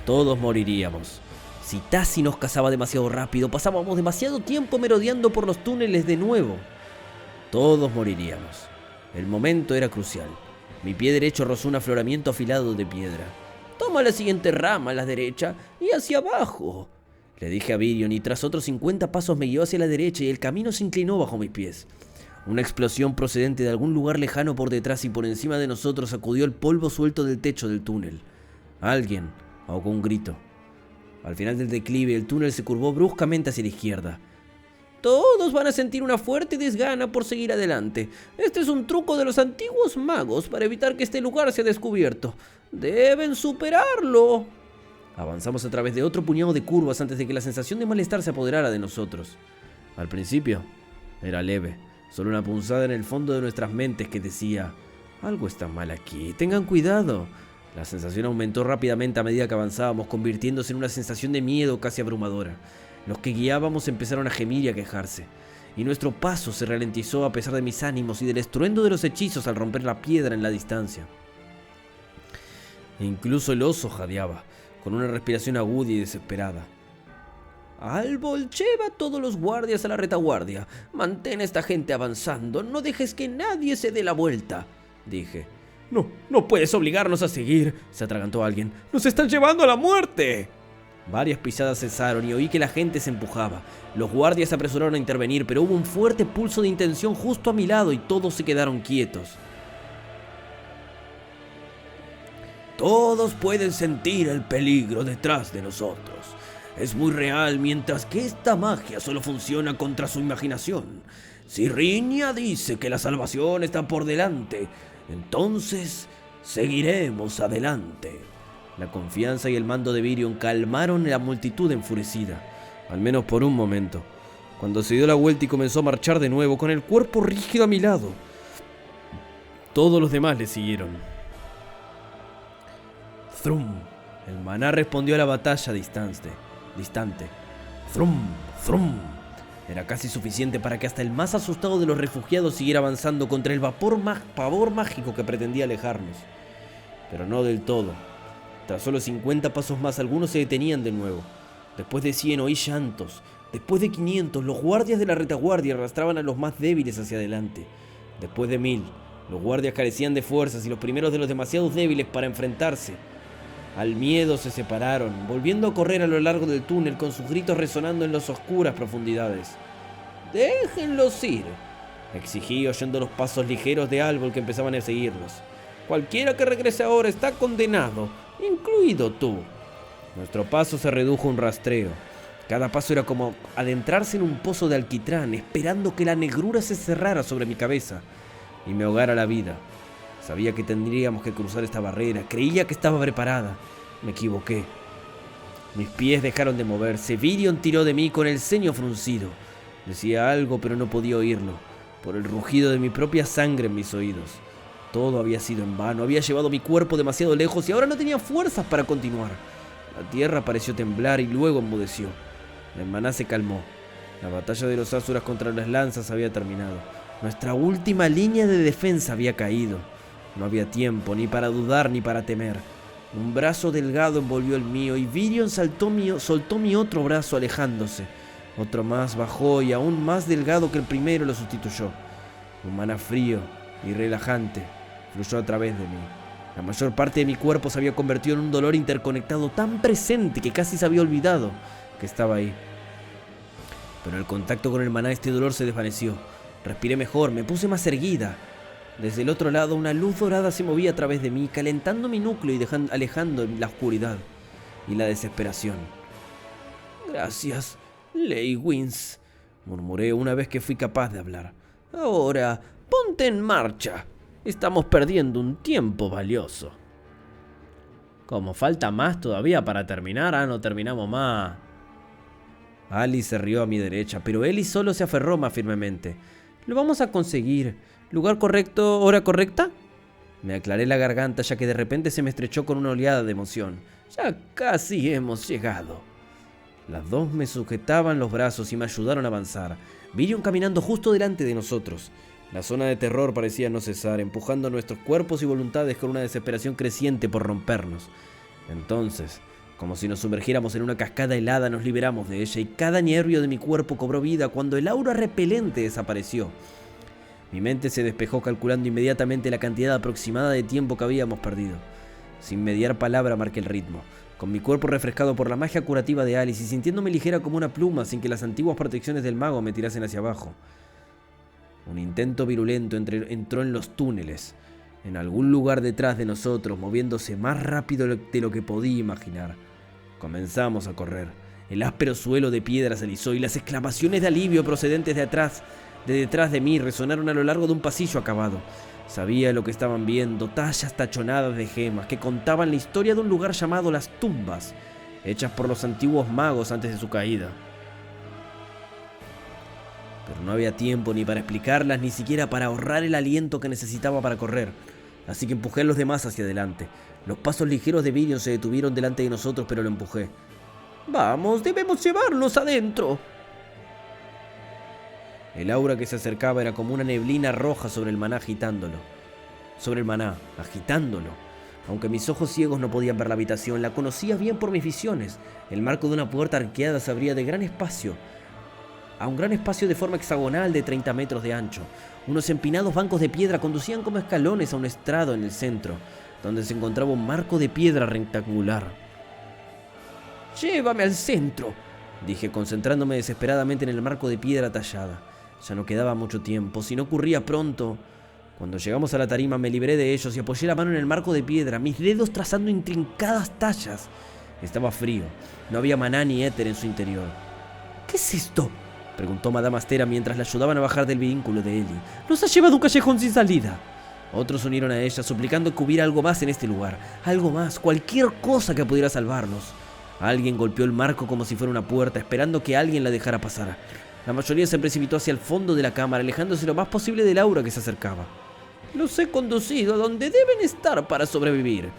todos moriríamos. Si Tassi nos cazaba demasiado rápido, pasábamos demasiado tiempo merodeando por los túneles de nuevo. Todos moriríamos. El momento era crucial. Mi pie derecho rozó un afloramiento afilado de piedra. Toma la siguiente rama a la derecha y hacia abajo, le dije a Virion, y tras otros 50 pasos me guió hacia la derecha y el camino se inclinó bajo mis pies. Una explosión procedente de algún lugar lejano por detrás y por encima de nosotros sacudió el polvo suelto del techo del túnel. Alguien ahogó un grito. Al final del declive, el túnel se curvó bruscamente hacia la izquierda. Todos van a sentir una fuerte desgana por seguir adelante. Este es un truco de los antiguos magos para evitar que este lugar sea descubierto. Deben superarlo. Avanzamos a través de otro puñado de curvas antes de que la sensación de malestar se apoderara de nosotros. Al principio, era leve. Solo una punzada en el fondo de nuestras mentes que decía: algo está mal aquí, tengan cuidado. La sensación aumentó rápidamente a medida que avanzábamos, convirtiéndose en una sensación de miedo casi abrumadora. Los que guiábamos empezaron a gemir y a quejarse, y nuestro paso se ralentizó a pesar de mis ánimos y del estruendo de los hechizos al romper la piedra en la distancia. E incluso el oso jadeaba, con una respiración aguda y desesperada. Albold, lleva a todos los guardias a la retaguardia. Mantén a esta gente avanzando, no dejes que nadie se dé la vuelta, dije. No puedes obligarnos a seguir, se atragantó alguien. ¡Nos están llevando a la muerte! Varias pisadas cesaron y oí que la gente se empujaba. Los guardias se apresuraron a intervenir, pero hubo un fuerte pulso de intención justo a mi lado y todos se quedaron quietos. Todos pueden sentir el peligro detrás de nosotros. Es muy real, mientras que esta magia solo funciona contra su imaginación. Si Riña dice que la salvación está por delante, entonces seguiremos adelante. La confianza y el mando de Virion calmaron a la multitud enfurecida, al menos por un momento, cuando se dio la vuelta y comenzó a marchar de nuevo con el cuerpo rígido a mi lado. Todos los demás le siguieron. Thrum. El maná respondió a la batalla distante. Thrum, thrum. Era casi suficiente para que hasta el más asustado de los refugiados siguiera avanzando contra el pavor mágico que pretendía alejarnos. Pero no del todo. Tras solo 50 pasos más, algunos se detenían de nuevo. Después de 100 oí llantos. Después de 500, los guardias de la retaguardia arrastraban a los más débiles hacia adelante. Después de 1000, los guardias carecían de fuerzas y los primeros de los demasiado débiles para enfrentarse al miedo se separaron, volviendo a correr a lo largo del túnel con sus gritos resonando en las oscuras profundidades. «¡Déjenlos ir!», exigí oyendo los pasos ligeros de Albol que empezaban a seguirlos. «Cualquiera que regrese ahora está condenado, incluido tú». Nuestro paso se redujo a un rastreo. Cada paso era como adentrarse en un pozo de alquitrán, esperando que la negrura se cerrara sobre mi cabeza y me ahogara la vida. Sabía que tendríamos que cruzar esta barrera. Creía que estaba preparada. Me equivoqué. Mis pies dejaron de moverse. Virion tiró de mí con el ceño fruncido. Decía algo, pero no podía oírlo, por el rugido de mi propia sangre en mis oídos. Todo había sido en vano. Había llevado mi cuerpo demasiado lejos y ahora no tenía fuerzas para continuar. La tierra pareció temblar y luego enmudeció. El maná se calmó. La batalla de los Asuras contra las lanzas había terminado. Nuestra última línea de defensa había caído. No había tiempo ni para dudar ni para temer. Un brazo delgado envolvió el mío y Virion soltó mi otro brazo alejándose. Otro más bajó y aún más delgado que el primero lo sustituyó. Un maná frío y relajante fluyó a través de mí. La mayor parte de mi cuerpo se había convertido en un dolor interconectado tan presente que casi se había olvidado que estaba ahí. Pero al contacto con el maná este dolor se desvaneció. Respiré mejor, me puse más erguida. Desde el otro lado, una luz dorada se movía a través de mí, calentando mi núcleo y alejando la oscuridad y la desesperación. «Gracias, Ley Wins», murmuré una vez que fui capaz de hablar. «Ahora, ponte en marcha. Estamos perdiendo un tiempo valioso». «Como falta más todavía para terminar, no terminamos más». Ali se rió a mi derecha, pero Ellie solo se aferró más firmemente. «Lo vamos a conseguir. ¿Lugar correcto, hora correcta?». Me aclaré la garganta ya que de repente se me estrechó con una oleada de emoción. «Ya casi hemos llegado». Las dos me sujetaban los brazos y me ayudaron a avanzar. Virion caminando justo delante de nosotros. La zona de terror parecía no cesar, empujando nuestros cuerpos y voluntades con una desesperación creciente por rompernos. Entonces, como si nos sumergiéramos en una cascada helada, nos liberamos de ella y cada nervio de mi cuerpo cobró vida cuando el aura repelente desapareció. Mi mente se despejó calculando inmediatamente la cantidad aproximada de tiempo que habíamos perdido. Sin mediar palabra marqué el ritmo, con mi cuerpo refrescado por la magia curativa de Alice y sintiéndome ligera como una pluma sin que las antiguas protecciones del mago me tirasen hacia abajo. Un intento virulento entró en los túneles, en algún lugar detrás de nosotros, moviéndose más rápido de lo que podía imaginar. Comenzamos a correr. El áspero suelo de piedra se alisó y las exclamaciones de alivio procedentes de detrás de mí resonaron a lo largo de un pasillo acabado. Sabía lo que estaban viendo, tallas tachonadas de gemas que contaban la historia de un lugar llamado Las Tumbas, hechas por los antiguos magos antes de su caída. Pero no había tiempo ni para explicarlas, ni siquiera para ahorrar el aliento que necesitaba para correr, así que empujé a los demás hacia adelante. Los pasos ligeros de Virion se detuvieron delante de nosotros, pero lo empujé. «¡Vamos, debemos llevarlos adentro!». El aura que se acercaba era como una neblina roja sobre el maná agitándolo. Aunque mis ojos ciegos no podían ver la habitación, la conocía bien por mis visiones. El marco de una puerta arqueada se abría de a un gran espacio de forma hexagonal de 30 metros de ancho. Unos empinados bancos de piedra conducían como escalones a un estrado en el centro, donde se encontraba un marco de piedra rectangular. «Llévame al centro», dije, concentrándome desesperadamente en el marco de piedra tallada. Ya no quedaba mucho tiempo, si no ocurría pronto. Cuando llegamos a la tarima me libré de ellos y apoyé la mano en el marco de piedra, mis dedos trazando intrincadas tallas. Estaba frío, no había maná ni éter en su interior. «¿Qué es esto?», preguntó Madame Astera mientras la ayudaban a bajar del vehículo de Ellie. «Nos ha llevado a un callejón sin salida». Otros se unieron a ella, suplicando que hubiera algo más en este lugar. Algo más, cualquier cosa que pudiera salvarnos. Alguien golpeó el marco como si fuera una puerta, esperando que alguien la dejara pasar. La mayoría se precipitó hacia el fondo de la cámara, alejándose lo más posible del aura que se acercaba. «Los he conducido a donde deben estar para sobrevivir»,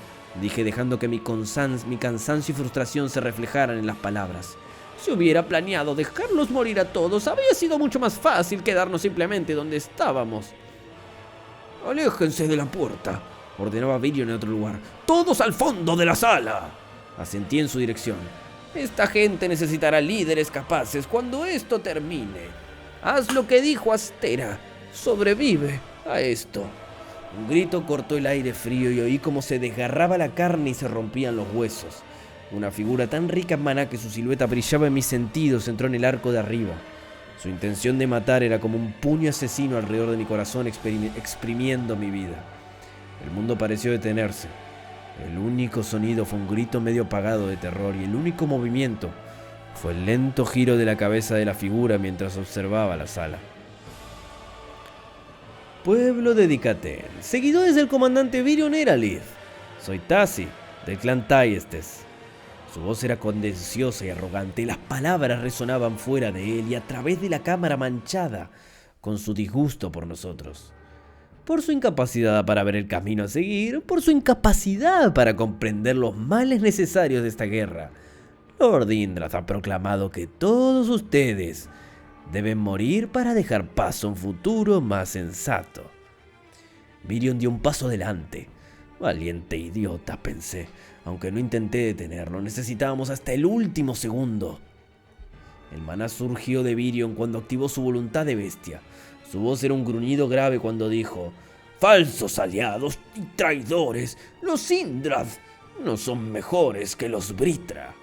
dije, dejando que mi cansancio y frustración se reflejaran en las palabras. Si hubiera planeado dejarlos morir a todos, habría sido mucho más fácil quedarnos simplemente donde estábamos. «Aléjense de la puerta», ordenaba Virion en otro lugar. «¡Todos al fondo de la sala!». Asentí en su dirección. «Esta gente necesitará líderes capaces cuando esto termine. Haz lo que dijo Astera. Sobrevive a esto». Un grito cortó el aire frío y oí cómo se desgarraba la carne y se rompían los huesos. Una figura tan rica en maná que su silueta brillaba en mis sentidos entró en el arco de arriba. Su intención de matar era como un puño asesino alrededor de mi corazón exprimiendo mi vida. El mundo pareció detenerse. El único sonido fue un grito medio apagado de terror y el único movimiento fue el lento giro de la cabeza de la figura mientras observaba la sala. Pueblo de Dicaten, seguidores del comandante Virion Eralith. Soy Tassi, del clan Thyestes. Su voz era condenciosa y arrogante, las palabras resonaban fuera de él y a través de la cámara manchada con su disgusto por nosotros. Por su incapacidad para ver el camino a seguir, por su incapacidad para comprender los males necesarios de esta guerra, Lord Indrath ha proclamado que todos ustedes deben morir para dejar paso a un futuro más sensato. Virion dio un paso adelante. Valiente idiota, pensé. Aunque no intenté detenerlo, necesitábamos hasta el último segundo. El maná surgió de Virion cuando activó su voluntad de bestia. Su voz era un gruñido grave cuando dijo: «Falsos aliados y traidores, los Indrath no son mejores que los Vritra».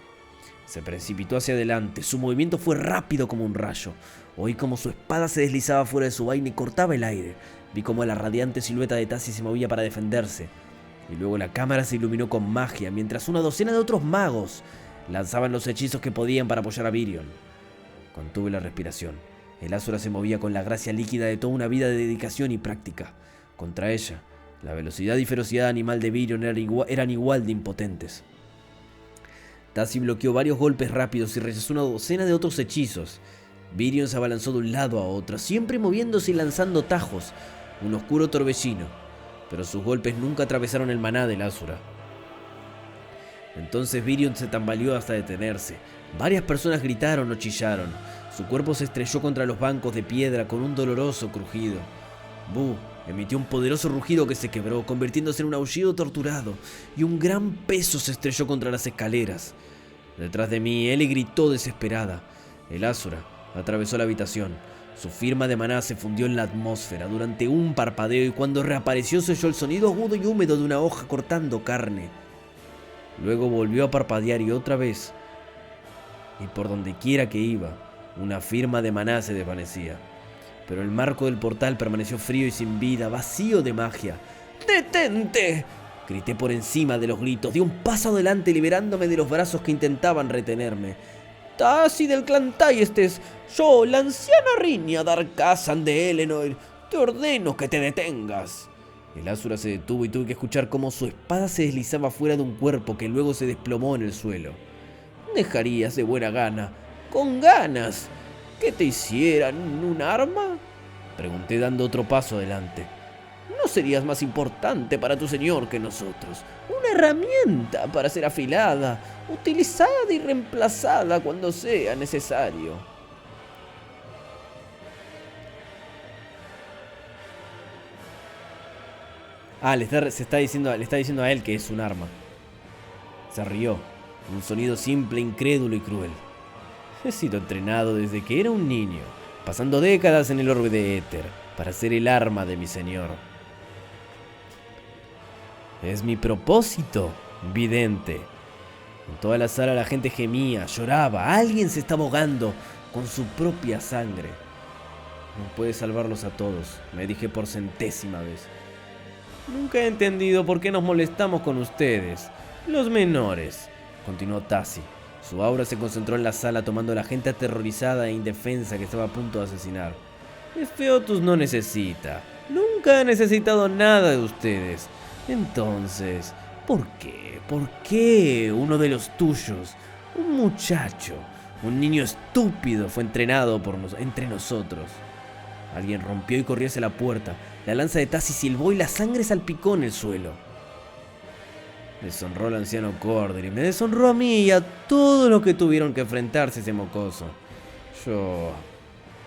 Se precipitó hacia adelante, su movimiento fue rápido como un rayo. Oí como su espada se deslizaba fuera de su vaina y cortaba el aire. Vi como la radiante silueta de Tassi se movía para defenderse. Y luego la cámara se iluminó con magia, mientras una docena de otros magos lanzaban los hechizos que podían para apoyar a Virion. Contuve la respiración. El Asura se movía con la gracia líquida de toda una vida de dedicación y práctica. Contra ella, la velocidad y ferocidad animal de Virion eran igual de impotentes. Tassi bloqueó varios golpes rápidos y rechazó una docena de otros hechizos. Virion se abalanzó de un lado a otro, siempre moviéndose y lanzando tajos, un oscuro torbellino, pero sus golpes nunca atravesaron el maná del Asura. Entonces Virion se tambaleó hasta detenerse. Varias personas gritaron o chillaron. Su cuerpo se estrelló contra los bancos de piedra con un doloroso crujido. Bu emitió un poderoso rugido que se quebró, convirtiéndose en un aullido torturado, y un gran peso se estrelló contra las escaleras. Detrás de mí, Ellie gritó desesperada. El Asura atravesó la habitación. Su firma de maná se fundió en la atmósfera durante un parpadeo y cuando reapareció se oyó el sonido agudo y húmedo de una hoja cortando carne. Luego volvió a parpadear y otra vez, y por donde quiera que iba, una firma de maná se desvanecía. Pero el marco del portal permaneció frío y sin vida, vacío de magia. ¡Detente!, grité por encima de los gritos. Di un paso adelante liberándome de los brazos que intentaban retenerme. «Tassi del clan Thyestes, yo, la anciana Rhynia Darkazan de Eleanor, te ordeno que te detengas». El Asura se detuvo y tuve que escuchar cómo su espada se deslizaba fuera de un cuerpo que luego se desplomó en el suelo. «¿Dejarías de buena gana, con ganas, que te hicieran un arma?», pregunté dando otro paso adelante. «¿No serías más importante para tu señor que nosotros? Una herramienta para ser afilada, utilizada y reemplazada cuando sea necesario». Le está diciendo a él que es un arma. Se rió, un sonido simple, incrédulo y cruel. «He sido entrenado desde que era un niño, pasando décadas en el orbe de éter, para ser el arma de mi señor. Es mi propósito, vidente». En toda la sala la gente gemía, lloraba, alguien se estaba ahogando con su propia sangre. «No puedes salvarlos a todos», me dije por centésima vez. «Nunca he entendido por qué nos molestamos con ustedes, los menores», continuó Tassi. Su aura se concentró en la sala tomando a la gente aterrorizada e indefensa que estaba a punto de asesinar. «Esfeotus no necesita, nunca ha necesitado nada de ustedes. Entonces, ¿por qué? ¿Por qué uno de los tuyos, un muchacho, un niño estúpido, fue entrenado entre nosotros?» Alguien rompió y corrió hacia la puerta. La lanza de Tassi silbó y la sangre salpicó en el suelo. Deshonró al anciano Corder y me deshonró a mí y a todos los que tuvieron que enfrentarse a ese mocoso. Yo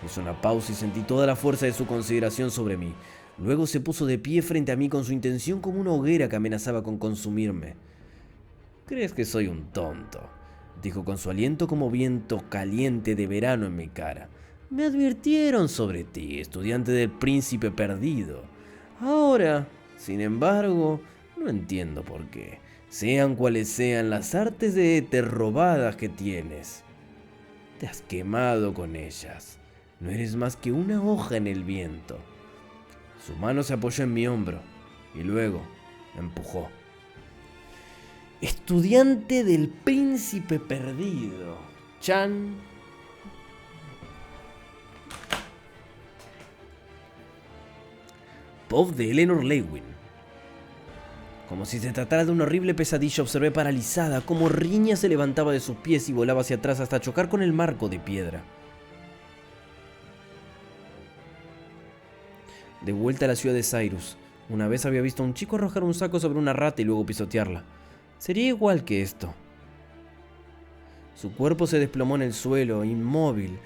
hice una pausa y sentí toda la fuerza de su consideración sobre mí. Luego se puso de pie frente a mí con su intención como una hoguera que amenazaba con consumirme. «¿Crees que soy un tonto?», dijo con su aliento como viento caliente de verano en mi cara. «Me advirtieron sobre ti, estudiante del príncipe perdido. Ahora, sin embargo, no entiendo por qué. Sean cuales sean las artes de éter robadas que tienes, te has quemado con ellas. No eres más que una hoja en el viento». Su mano se apoyó en mi hombro y luego me empujó. «Estudiante del príncipe perdido, Chan». Voz de Eleanor Lewin. Como si se tratara de una horrible pesadilla, observé paralizada cómo Riña se levantaba de sus pies y volaba hacia atrás hasta chocar con el marco de piedra. De vuelta a la ciudad de Cyrus, una vez había visto a un chico arrojar un saco sobre una rata y luego pisotearla. Sería igual que esto. Su cuerpo se desplomó en el suelo, inmóvil.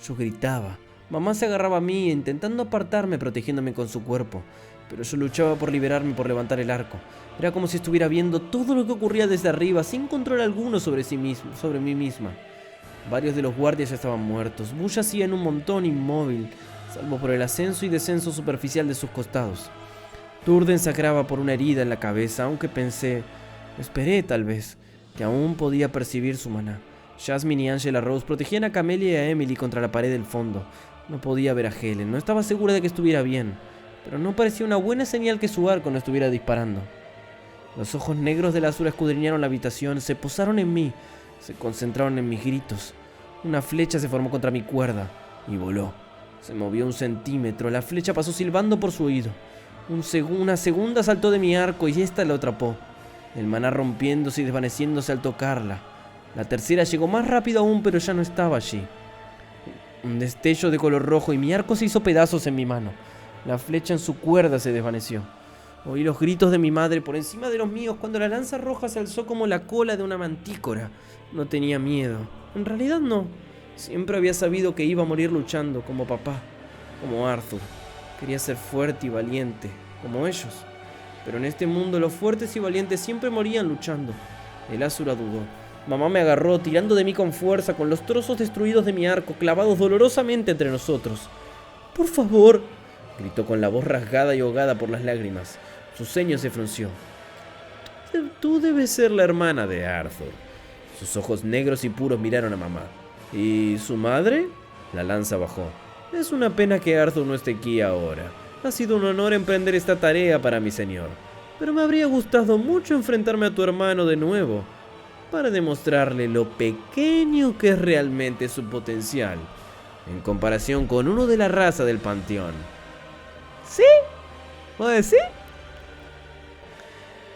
Yo gritaba. Mamá se agarraba a mí, intentando apartarme, protegiéndome con su cuerpo. Pero yo luchaba por liberarme, por levantar el arco. Era como si estuviera viendo todo lo que ocurría desde arriba, sin control alguno sobre mí misma. Varios de los guardias ya estaban muertos. Bush yacía en un montón inmóvil, salvo por el ascenso y descenso superficial de sus costados. Turden sacraba por una herida en la cabeza, aunque esperé tal vez, que aún podía percibir su maná. Jasmine y Angela Rose protegían a Camelia y a Emily contra la pared del fondo. No podía ver a Helen, no estaba segura de que estuviera bien, pero no parecía una buena señal que su arco no estuviera disparando. Los ojos negros de Azura escudriñaron la habitación, se posaron en mí, se concentraron en mis gritos. Una flecha se formó contra mi cuerda y voló. Se movió 1 centímetro, la flecha pasó silbando por su oído. Una segunda saltó de mi arco y esta lo atrapó, el maná rompiéndose y desvaneciéndose al tocarla. La tercera llegó más rápido aún, pero ya no estaba allí. Un destello de color rojo y mi arco se hizo pedazos en mi mano. La flecha en su cuerda se desvaneció. Oí los gritos de mi madre por encima de los míos cuando la lanza roja se alzó como la cola de una mantícora. No tenía miedo. En realidad no. Siempre había sabido que iba a morir luchando, como papá, como Arthur. Quería ser fuerte y valiente, como ellos. Pero en este mundo los fuertes y valientes siempre morían luchando. El Azura dudó. Mamá me agarró, tirando de mí con fuerza, con los trozos destruidos de mi arco, clavados dolorosamente entre nosotros. «Por favor», gritó con la voz rasgada y ahogada por las lágrimas. Su ceño se frunció. «Tú debes ser la hermana de Arthur». Sus ojos negros y puros miraron a mamá. «¿Y su madre?». La lanza bajó. «Es una pena que Arthur no esté aquí ahora. Ha sido un honor emprender esta tarea para mi señor. Pero me habría gustado mucho enfrentarme a tu hermano de nuevo, para demostrarle lo pequeño que es realmente su potencial, en comparación con uno de la raza del panteón». «¿Sí? ¿Puedo decir?».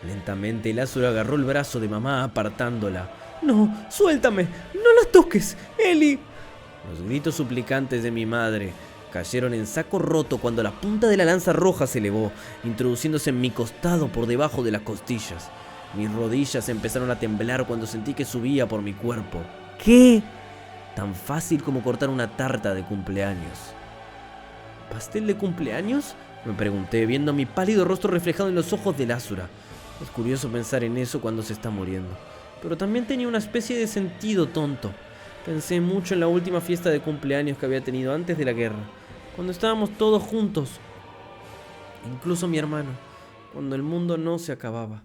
Lentamente el Azura agarró el brazo de mamá apartándola. «No, suéltame, no la toques, Ellie». Los gritos suplicantes de mi madre cayeron en saco roto cuando la punta de la lanza roja se elevó, introduciéndose en mi costado por debajo de las costillas. Mis rodillas empezaron a temblar cuando sentí que subía por mi cuerpo. ¿Qué? Tan fácil como cortar una tarta de cumpleaños. ¿Pastel de cumpleaños?, me pregunté, viendo mi pálido rostro reflejado en los ojos del Azura. Es curioso pensar en eso cuando se está muriendo, pero también tenía una especie de sentido tonto. Pensé mucho en la última fiesta de cumpleaños que había tenido antes de la guerra, cuando estábamos todos juntos, incluso mi hermano, cuando el mundo no se acababa.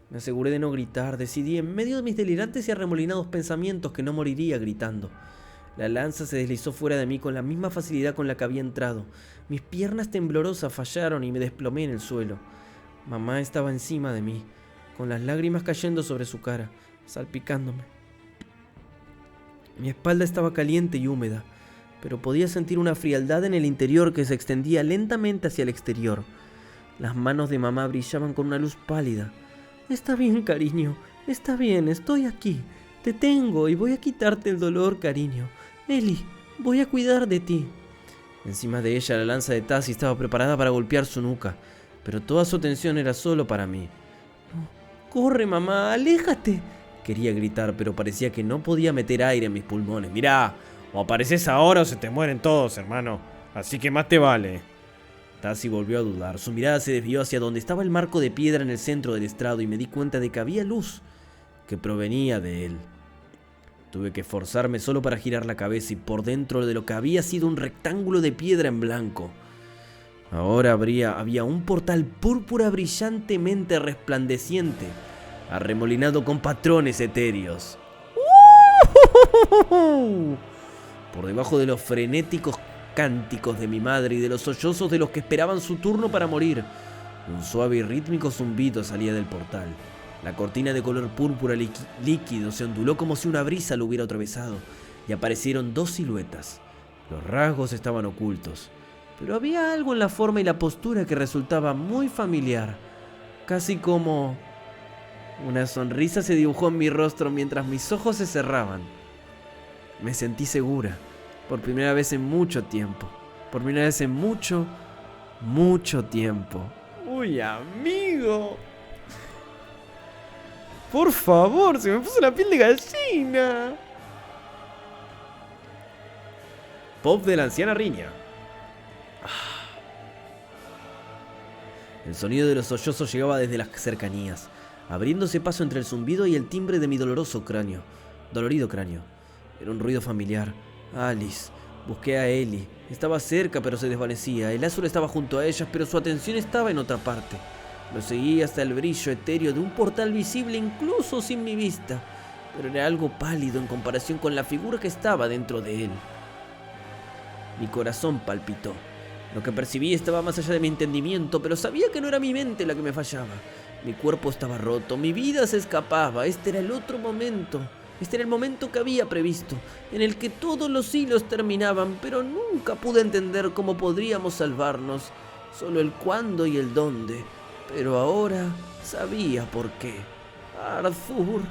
Me aseguré de no gritar, decidí en medio de mis delirantes y arremolinados pensamientos que no moriría gritando. La lanza se deslizó fuera de mí con la misma facilidad con la que había entrado. Mis piernas temblorosas fallaron y me desplomé en el suelo. Mamá estaba encima de mí, con las lágrimas cayendo sobre su cara, salpicándome. Mi espalda estaba caliente y húmeda, pero podía sentir una frialdad en el interior que se extendía lentamente hacia el exterior. Las manos de mamá brillaban con una luz pálida. «Está bien, cariño, está bien, estoy aquí. Te tengo y voy a quitarte el dolor, cariño. Ellie, voy a cuidar de ti». Encima de ella la lanza de Tasi estaba preparada para golpear su nuca, pero toda su atención era solo para mí. «No, Corre, mamá, aléjate. Quería gritar, pero parecía que no podía meter aire en mis pulmones. Mirá, o apareces ahora o se te mueren todos, hermano. Así que más te vale. Tassi volvió a dudar. Su mirada se desvió hacia donde estaba el marco de piedra en el centro del estrado y me di cuenta de que había luz que provenía de él. Tuve que esforzarme solo para girar la cabeza y por dentro de lo que había sido un rectángulo de piedra en blanco, ahora había un portal púrpura brillantemente resplandeciente, arremolinado con patrones etéreos. Por debajo de los frenéticos cánticos de mi madre y de los sollozos de los que esperaban su turno para morir, un suave y rítmico zumbido salía del portal. La cortina de color púrpura líquido se onduló como si una brisa lo hubiera atravesado y aparecieron dos siluetas. Los rasgos estaban ocultos, pero había algo en la forma y la postura que resultaba muy familiar, casi como una sonrisa se dibujó en mi rostro mientras mis ojos se cerraban. Me sentí segura, por primera vez en mucho tiempo, por primera vez en mucho tiempo. ¡Uy, amigo! Por favor, se me puso la piel de gallina. Pop de la anciana Riña. El sonido de los sollozos llegaba desde las cercanías, abriéndose paso entre el zumbido y el timbre de mi dolorido cráneo. Era un ruido familiar. Alice. Busqué a Ellie. Estaba cerca, pero se desvanecía. El azul estaba junto a ellas, pero su atención estaba en otra parte. Lo seguí hasta el brillo etéreo de un portal visible incluso sin mi vista, pero era algo pálido en comparación con la figura que estaba dentro de él. Mi corazón palpitó. Lo que percibí estaba más allá de mi entendimiento, pero sabía que no era mi mente la que me fallaba. Mi cuerpo estaba roto, mi vida se escapaba. Este era el otro momento. Este era el momento que había previsto, en el que todos los hilos terminaban, pero nunca pude entender cómo podríamos salvarnos, solo el cuándo y el dónde. Pero ahora sabía por qué. Arthur.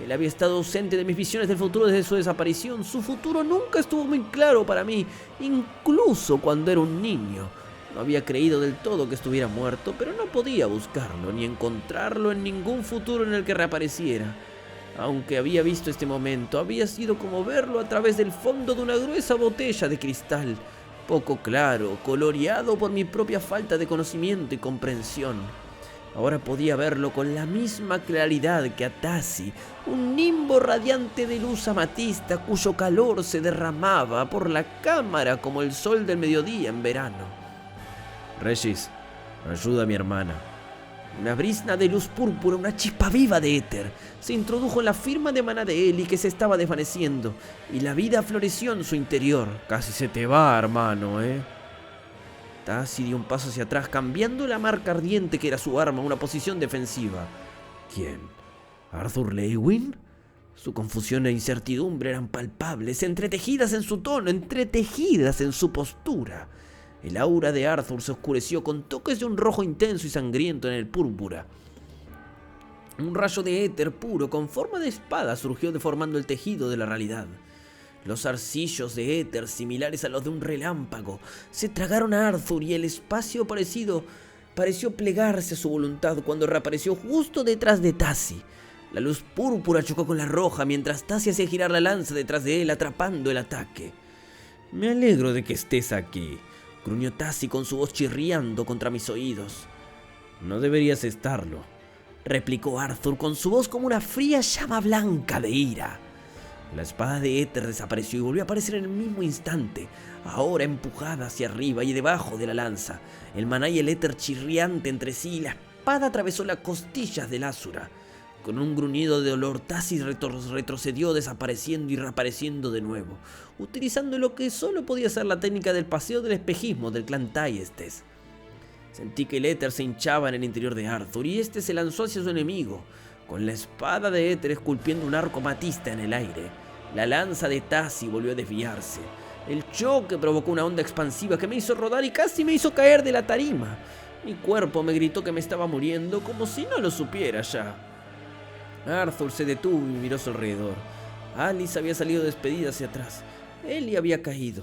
Él había estado ausente de mis visiones del futuro desde su desaparición. Su futuro nunca estuvo muy claro para mí, incluso cuando era un niño. No había creído del todo que estuviera muerto, pero no podía buscarlo ni encontrarlo en ningún futuro en el que reapareciera. Aunque había visto este momento, había sido como verlo a través del fondo de una gruesa botella de cristal, poco claro, coloreado por mi propia falta de conocimiento y comprensión. Ahora podía verlo con la misma claridad que a Tassi, un nimbo radiante de luz amatista cuyo calor se derramaba por la cámara como el sol del mediodía en verano. Regis, ayuda a mi hermana. Una brisna de luz púrpura, una chispa viva de éter, se introdujo en la firma de maná de Ellie que se estaba desvaneciendo, y la vida floreció en su interior. Casi se te va, hermano, Tassi dio un paso hacia atrás, cambiando la marca ardiente que era su arma a una posición defensiva. ¿Quién? ¿Arthur Lewin? Su confusión e incertidumbre eran palpables, entretejidas en su tono, entretejidas en su postura. El aura de Arthur se oscureció con toques de un rojo intenso y sangriento en el púrpura. Un rayo de éter puro con forma de espada surgió deformando el tejido de la realidad. Los zarcillos de éter, similares a los de un relámpago, se tragaron a Arthur y el espacio pareció plegarse a su voluntad cuando reapareció justo detrás de Tassi. La luz púrpura chocó con la roja mientras Tassi hacía girar la lanza detrás de él, atrapando el ataque. «Me alegro de que estés aquí», gruñó Tassi con su voz chirriando contra mis oídos. «No deberías estarlo», replicó Arthur con su voz como una fría llama blanca de ira. La espada de éter desapareció y volvió a aparecer en el mismo instante, ahora empujada hacia arriba y debajo de la lanza. El maná y el éter chirriante entre sí, y la espada atravesó las costillas del Asura. Con un gruñido de dolor, Tassi retrocedió, desapareciendo y reapareciendo de nuevo, utilizando lo que solo podía ser la técnica del paseo del espejismo del clan Thyestes. Sentí que el éter se hinchaba en el interior de Arthur y este se lanzó hacia su enemigo, con la espada de éter esculpiendo un arco amatista en el aire. La lanza de Tassi volvió a desviarse. El choque provocó una onda expansiva que me hizo rodar y casi me hizo caer de la tarima. Mi cuerpo me gritó que me estaba muriendo, como si no lo supiera ya. Arthur se detuvo y miró a su alrededor. Alice había salido despedida hacia atrás. Ellie había caído.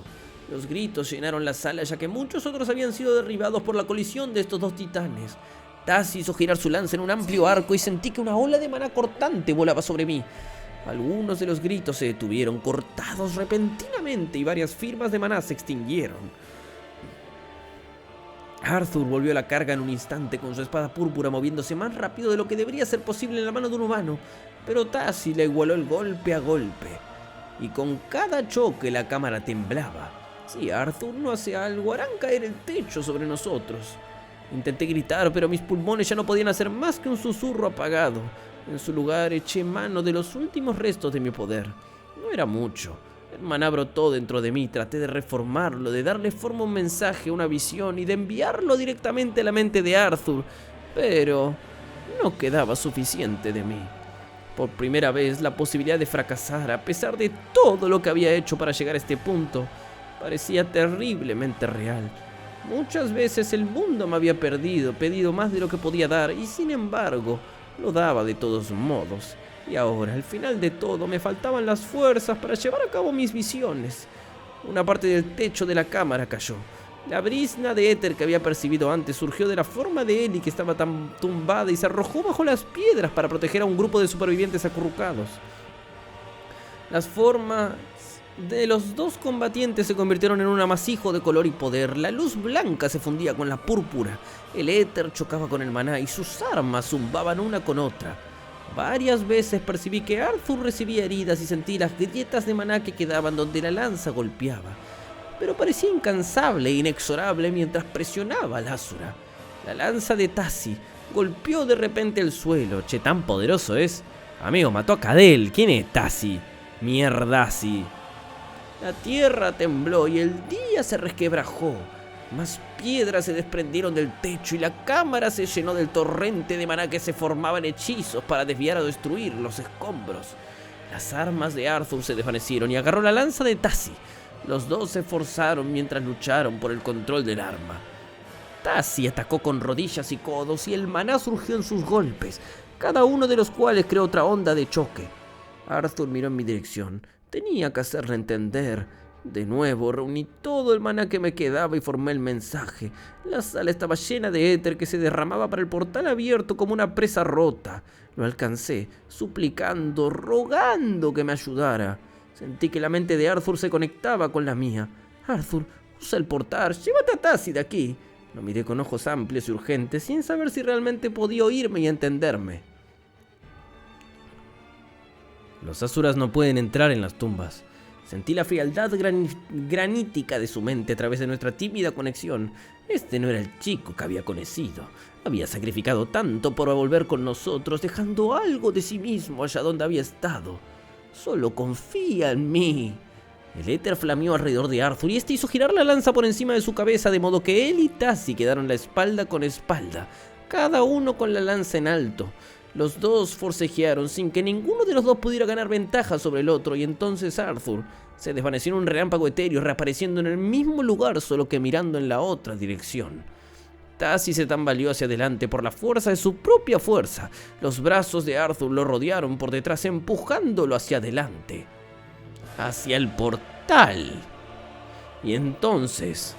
Los gritos llenaron la sala, ya que muchos otros habían sido derribados por la colisión de estos dos titanes. Tassi hizo girar su lanza en un amplio arco y sentí que una ola de maná cortante volaba sobre mí. Algunos de los gritos se detuvieron, cortados repentinamente, y varias firmas de maná se extinguieron. Arthur volvió a la carga en un instante con su espada púrpura, moviéndose más rápido de lo que debería ser posible en la mano de un humano, pero Tassi le igualó el golpe a golpe, y con cada choque la cámara temblaba. Si Arthur no hace algo, harán caer el techo sobre nosotros. Intenté gritar, pero mis pulmones ya no podían hacer más que un susurro apagado. En su lugar eché mano de los últimos restos de mi poder. No era mucho. El maná brotó dentro de mí. Traté de reformarlo, de darle forma a un mensaje, una visión, y de enviarlo directamente a la mente de Arthur. Pero no quedaba suficiente de mí. Por primera vez, la posibilidad de fracasar, a pesar de todo lo que había hecho para llegar a este punto, parecía terriblemente real. Muchas veces el mundo me había pedido más de lo que podía dar, y sin embargo, lo daba de todos modos. Y ahora, al final de todo, me faltaban las fuerzas para llevar a cabo mis visiones. Una parte del techo de la cámara cayó. La brizna de éter que había percibido antes surgió de la forma de Ellie, que estaba tan tumbada, y se arrojó bajo las piedras para proteger a un grupo de supervivientes acurrucados. Las formas de los dos combatientes se convirtieron en un amasijo de color y poder. La luz blanca se fundía con la púrpura, el éter chocaba con el maná y sus armas zumbaban una con otra. Varias veces percibí que Arthur recibía heridas y sentí las grietas de maná que quedaban donde la lanza golpeaba, pero parecía incansable e inexorable mientras presionaba al Asura. La lanza de Tassi golpeó de repente el suelo. Che, tan poderoso es. Amigo, mató a Cadel. ¿Quién es Tassi? Mierdasi. La tierra tembló y el día se resquebrajó. Más piedras se desprendieron del techo y la cámara se llenó del torrente de maná que se formaban hechizos para desviar o destruir los escombros. Las armas de Arthur se desvanecieron y agarró la lanza de Tassi. Los dos se esforzaron mientras lucharon por el control del arma. Tassi atacó con rodillas y codos y el maná surgió en sus golpes, cada uno de los cuales creó otra onda de choque. Arthur miró en mi dirección. Tenía que hacerle entender. De nuevo reuní todo el maná que me quedaba y formé el mensaje. La sala estaba llena de éter que se derramaba para el portal abierto como una presa rota. Lo alcancé, suplicando, rogando que me ayudara. Sentí que la mente de Arthur se conectaba con la mía. Arthur, usa el portal, llévate a Tassi de aquí. Lo miré con ojos amplios y urgentes, sin saber si realmente podía oírme y entenderme. Los asuras no pueden entrar en las tumbas. Sentí la frialdad granítica de su mente a través de nuestra tímida conexión. Este no era el chico que había conocido. Había sacrificado tanto por volver con nosotros, dejando algo de sí mismo allá donde había estado. Solo confía en mí. El éter flameó alrededor de Arthur y este hizo girar la lanza por encima de su cabeza, de modo que él y Tassi quedaron la espalda con espalda, cada uno con la lanza en alto. Los dos forcejearon sin que ninguno de los dos pudiera ganar ventaja sobre el otro, y entonces Arthur se desvaneció en un relámpago etéreo, reapareciendo en el mismo lugar, solo que mirando en la otra dirección. Tassi se tambaleó hacia adelante por la fuerza de su propia fuerza. Los brazos de Arthur lo rodearon por detrás, empujándolo hacia adelante, hacia el portal. Y entonces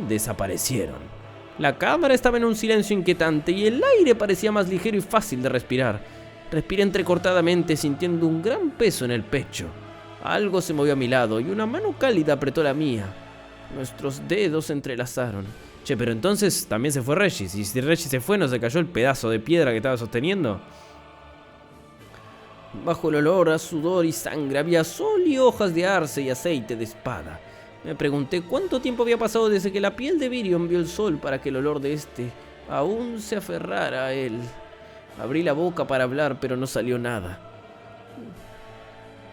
desaparecieron. La cámara estaba en un silencio inquietante y el aire parecía más ligero y fácil de respirar. Respiré entrecortadamente, sintiendo un gran peso en el pecho. Algo se movió a mi lado y una mano cálida apretó la mía. Nuestros dedos se entrelazaron. Che, pero entonces también se fue Regis. Y si Regis se fue, ¿no se cayó el pedazo de piedra que estaba sosteniendo? Bajo el olor a sudor y sangre había sol y hojas de arce y aceite de espada. Me pregunté cuánto tiempo había pasado desde que la piel de Virion vio el sol para que el olor de este aún se aferrara a él. Abrí la boca para hablar, pero no salió nada.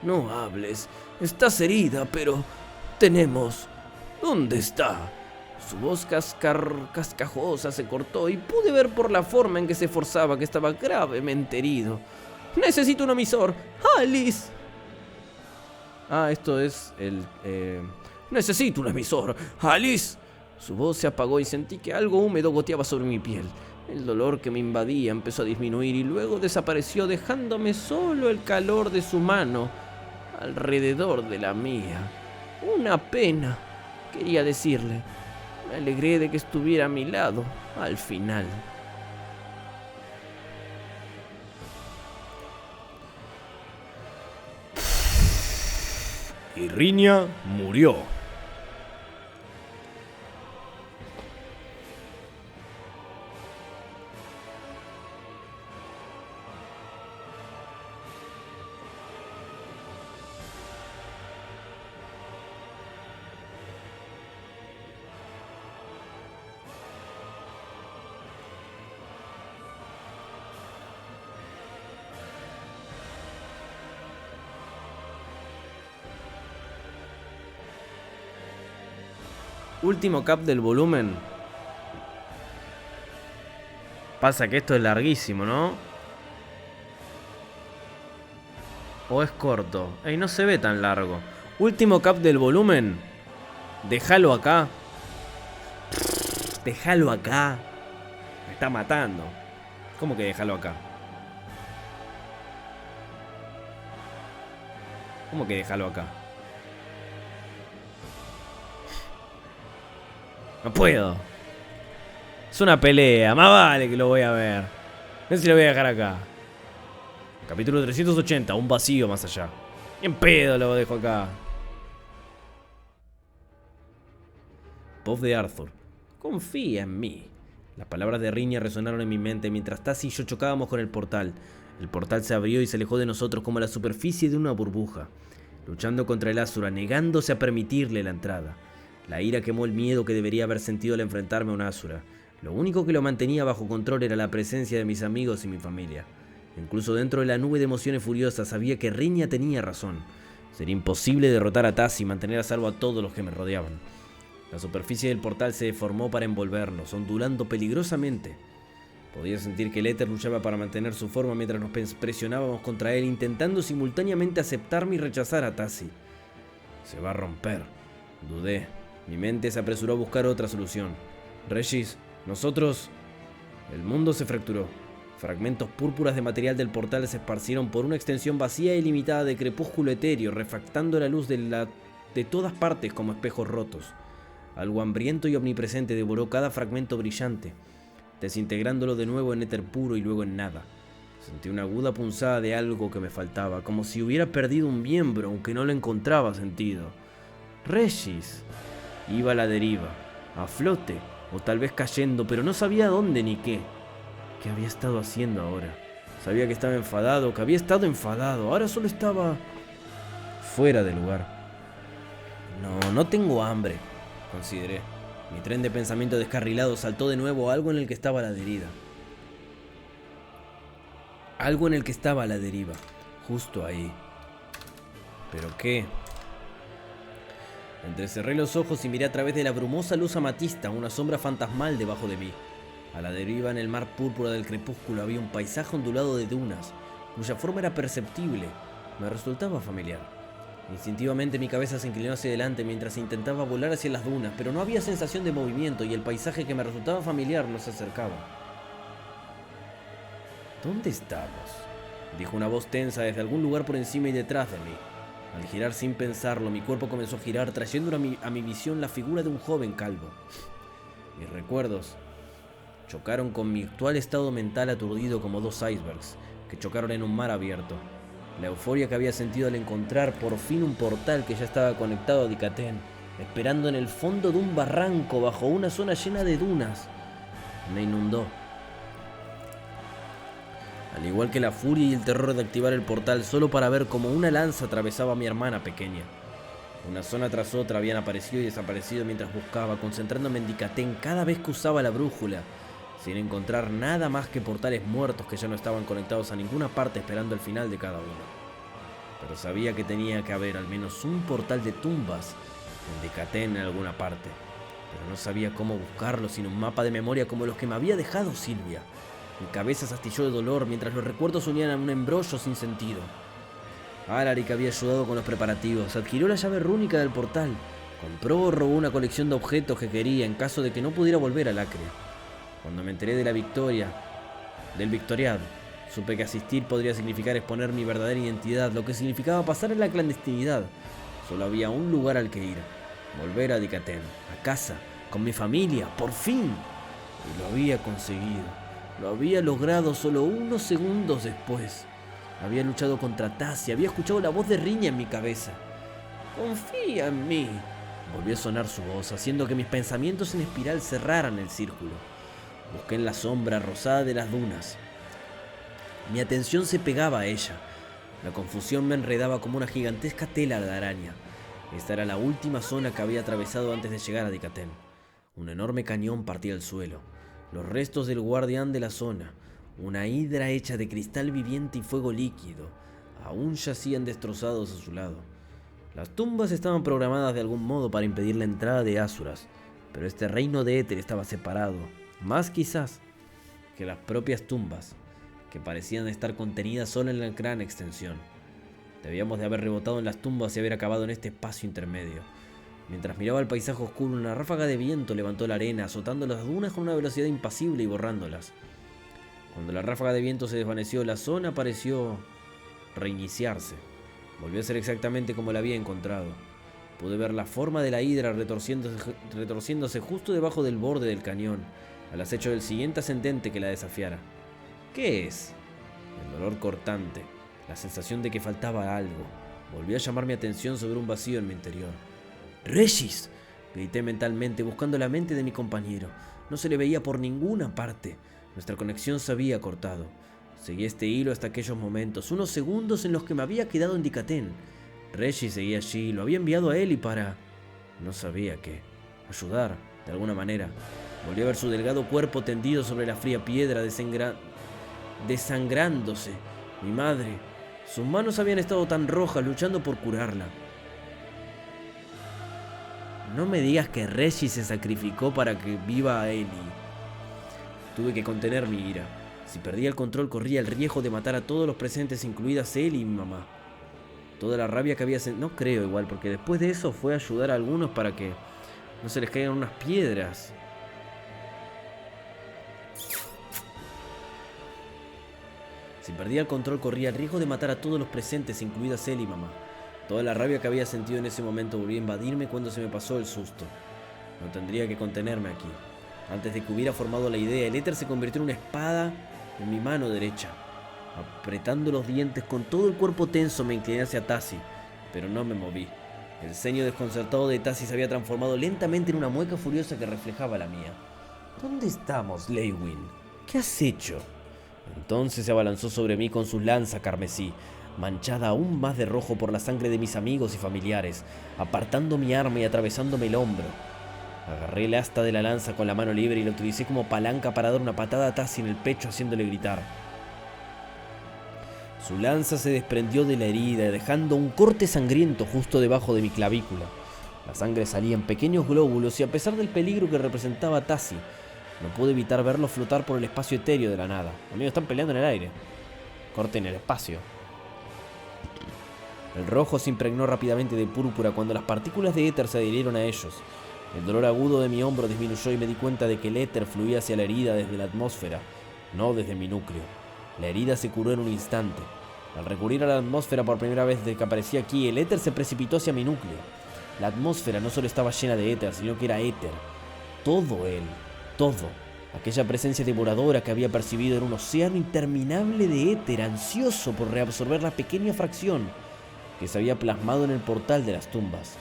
No hables. Estás herida, pero tenemos... ¿Dónde está? Su voz cascajosa se cortó y pude ver por la forma en que se esforzaba que estaba gravemente herido. ¡Necesito un emisor! ¡Alice! Esto es el... ¡Necesito un emisor! ¡Alice! Su voz se apagó y sentí que algo húmedo goteaba sobre mi piel. El dolor que me invadía empezó a disminuir y luego desapareció, dejándome solo el calor de su mano alrededor de la mía. Una pena, quería decirle. Me alegré de que estuviera a mi lado al final. Y Riña murió. Último cap del volumen. Pasa que esto es larguísimo, ¿no? ¿O es corto? Ey, no se ve tan largo. Último cap del volumen. Déjalo acá. Déjalo acá. Me está matando. ¿Cómo que déjalo acá? ¿Cómo que déjalo acá? No puedo. Es una pelea. Más vale que lo voy a ver. A ver si lo voy a dejar acá. Capítulo 380. Un vacío más allá. En pedo lo dejo acá. Voz de Arthur. Confía en mí. Las palabras de Riña resonaron en mi mente mientras Tasi y yo chocábamos con el portal. El portal se abrió y se alejó de nosotros como la superficie de una burbuja, luchando contra el Asura, negándose a permitirle la entrada. La ira quemó el miedo que debería haber sentido al enfrentarme a un Asura. Lo único que lo mantenía bajo control era la presencia de mis amigos y mi familia. Incluso dentro de la nube de emociones furiosas sabía que Riña tenía razón. Sería imposible derrotar a Tasi y mantener a salvo a todos los que me rodeaban. La superficie del portal se deformó para envolvernos, ondulando peligrosamente. Podía sentir que el éter luchaba para mantener su forma mientras nos presionábamos contra él, intentando simultáneamente aceptarme y rechazar a Tasi. Se va a romper, dudé. Mi mente se apresuró a buscar otra solución. Regis, nosotros... El mundo se fracturó. Fragmentos púrpuras de material del portal se esparcieron por una extensión vacía y limitada de crepúsculo etéreo, refractando la luz de todas partes como espejos rotos. Algo hambriento y omnipresente devoró cada fragmento brillante, desintegrándolo de nuevo en éter puro y luego en nada. Sentí una aguda punzada de algo que me faltaba, como si hubiera perdido un miembro, aunque no lo encontraba sentido. Regis. Iba a la deriva, a flote, o tal vez cayendo, pero no sabía dónde ni qué. ¿Qué había estado haciendo ahora? Sabía que estaba enfadado, que había estado enfadado. Ahora solo estaba... fuera de lugar. No tengo hambre, consideré. Mi tren de pensamiento descarrilado saltó de nuevo a algo en el que estaba a la deriva. Algo en el que estaba a la deriva, justo ahí. ¿Pero qué? Entrecerré los ojos y miré a través de la brumosa luz amatista una sombra fantasmal debajo de mí. A la deriva en el mar púrpura del crepúsculo había un paisaje ondulado de dunas, cuya forma era perceptible. Me resultaba familiar. Instintivamente mi cabeza se inclinó hacia adelante mientras intentaba volar hacia las dunas, pero no había sensación de movimiento y el paisaje que me resultaba familiar no se acercaba. ¿Dónde estamos?, dijo una voz tensa desde algún lugar por encima y detrás de mí. Al girar sin pensarlo, mi cuerpo comenzó a girar, trayendo a mi visión la figura de un joven calvo. Mis recuerdos chocaron con mi actual estado mental aturdido como dos icebergs que chocaron en un mar abierto. La euforia que había sentido al encontrar por fin un portal que ya estaba conectado a Dicatén, esperando en el fondo de un barranco bajo una zona llena de dunas, me inundó. Al igual que la furia y el terror de activar el portal solo para ver cómo una lanza atravesaba a mi hermana pequeña. Una zona tras otra habían aparecido y desaparecido mientras buscaba, concentrándome en Dicatén cada vez que usaba la brújula, sin encontrar nada más que portales muertos que ya no estaban conectados a ninguna parte esperando el final de cada uno. Pero sabía que tenía que haber al menos un portal de tumbas en Dicatén en alguna parte, pero no sabía cómo buscarlo sin un mapa de memoria como los que me había dejado Silvia. Mi cabeza se astilló de dolor mientras los recuerdos unían a un embrollo sin sentido. Alaric había ayudado con los preparativos, adquirió la llave rúnica del portal, compró o robó una colección de objetos que quería en caso de que no pudiera volver a Lacria. Cuando me enteré de la victoria, del victoriado, supe que asistir podría significar exponer mi verdadera identidad, lo que significaba pasar en la clandestinidad. Solo había un lugar al que ir, volver a Dicatén, a casa, con mi familia, por fin. Y lo había conseguido. Lo había logrado solo unos segundos después. Había luchado contra Tasi, había escuchado la voz de Riña en mi cabeza. Confía en mí. Volvió a sonar su voz, haciendo que mis pensamientos en espiral cerraran el círculo. Busqué en la sombra rosada de las dunas. Mi atención se pegaba a ella. La confusión me enredaba como una gigantesca tela de araña. Esta era la última zona que había atravesado antes de llegar a Dicatén. Un enorme cañón partía el suelo. Los restos del guardián de la zona, una hidra hecha de cristal viviente y fuego líquido, aún yacían destrozados a su lado. Las tumbas estaban programadas de algún modo para impedir la entrada de Asuras, pero este reino de éter estaba separado, más quizás que las propias tumbas, que parecían estar contenidas solo en la gran extensión. Debíamos de haber rebotado en las tumbas y haber acabado en este espacio intermedio. Mientras miraba el paisaje oscuro, una ráfaga de viento levantó la arena, azotando las dunas con una velocidad impasible y borrándolas. Cuando la ráfaga de viento se desvaneció, la zona pareció reiniciarse. Volvió a ser exactamente como la había encontrado. Pude ver la forma de la hidra retorciéndose justo debajo del borde del cañón, al acecho del siguiente ascendente que la desafiara. ¿Qué es? El dolor cortante, la sensación de que faltaba algo, volvió a llamar mi atención sobre un vacío en mi interior. ¡Regis!, grité mentalmente, buscando la mente de mi compañero. No se le veía por ninguna parte. Nuestra conexión se había cortado. Seguí este hilo hasta aquellos momentos, unos segundos en los que me había quedado en Dicatén. Regis seguía allí, lo había enviado a él y para... no sabía qué. Ayudar, de alguna manera. Volví a ver su delgado cuerpo tendido sobre la fría piedra, desangrándose. Mi madre. Sus manos habían estado tan rojas luchando por curarla. No me digas que Regis se sacrificó para que viva a Ellie. Tuve que contener mi ira. Si perdía el control corría el riesgo de matar a todos los presentes, incluidas Ellie y mi mamá. Toda la rabia que había sentido... No creo igual, porque después de eso fue a ayudar a algunos para que no se les caigan unas piedras. Si perdía el control corría el riesgo de matar a todos los presentes, incluidas Ellie y mamá. Toda la rabia que había sentido en ese momento volvió a invadirme cuando se me pasó el susto. No tendría que contenerme aquí. Antes de que hubiera formado la idea, el éter se convirtió en una espada en mi mano derecha. Apretando los dientes con todo el cuerpo tenso, me incliné hacia Tassi, pero no me moví. El ceño desconcertado de Tassi se había transformado lentamente en una mueca furiosa que reflejaba la mía. ¿Dónde estamos, Leywin? ¿Qué has hecho? Entonces se abalanzó sobre mí con su lanza carmesí, manchada aún más de rojo por la sangre de mis amigos y familiares, apartando mi arma y atravesándome el hombro. Agarré el asta de la lanza con la mano libre y la utilicé como palanca para dar una patada a Tassi en el pecho, haciéndole gritar. Su lanza se desprendió de la herida, dejando un corte sangriento justo debajo de mi clavícula. La sangre salía en pequeños glóbulos y a pesar del peligro que representaba Tassi, no pude evitar verlo flotar por el espacio etéreo de la nada. Amigos, están peleando en el aire. Corte en el espacio. El rojo se impregnó rápidamente de púrpura cuando las partículas de éter se adhirieron a ellos. El dolor agudo de mi hombro disminuyó y me di cuenta de que el éter fluía hacia la herida desde la atmósfera, no desde mi núcleo. La herida se curó en un instante. Al recurrir a la atmósfera por primera vez desde que aparecí aquí, el éter se precipitó hacia mi núcleo. La atmósfera no solo estaba llena de éter, sino que era éter. Todo él, todo. Aquella presencia devoradora que había percibido era un océano interminable de éter, ansioso por reabsorber la pequeña fracción que se había plasmado en el portal de las tumbas.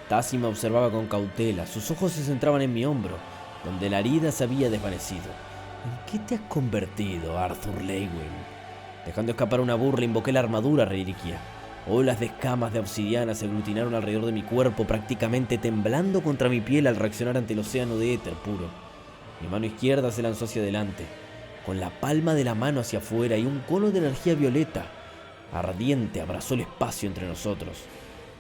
Tassi me observaba con cautela. Sus ojos se centraban en mi hombro, donde la herida se había desvanecido. ¿En qué te has convertido, Arthur Leywin? Dejando escapar una burla, invoqué la armadura reliquia. Olas de escamas de obsidiana se aglutinaron alrededor de mi cuerpo, prácticamente temblando contra mi piel al reaccionar ante el océano de éter puro. Mi mano izquierda se lanzó hacia adelante, con la palma de la mano hacia afuera, y un cono de energía violeta ardiente abrazó el espacio entre nosotros.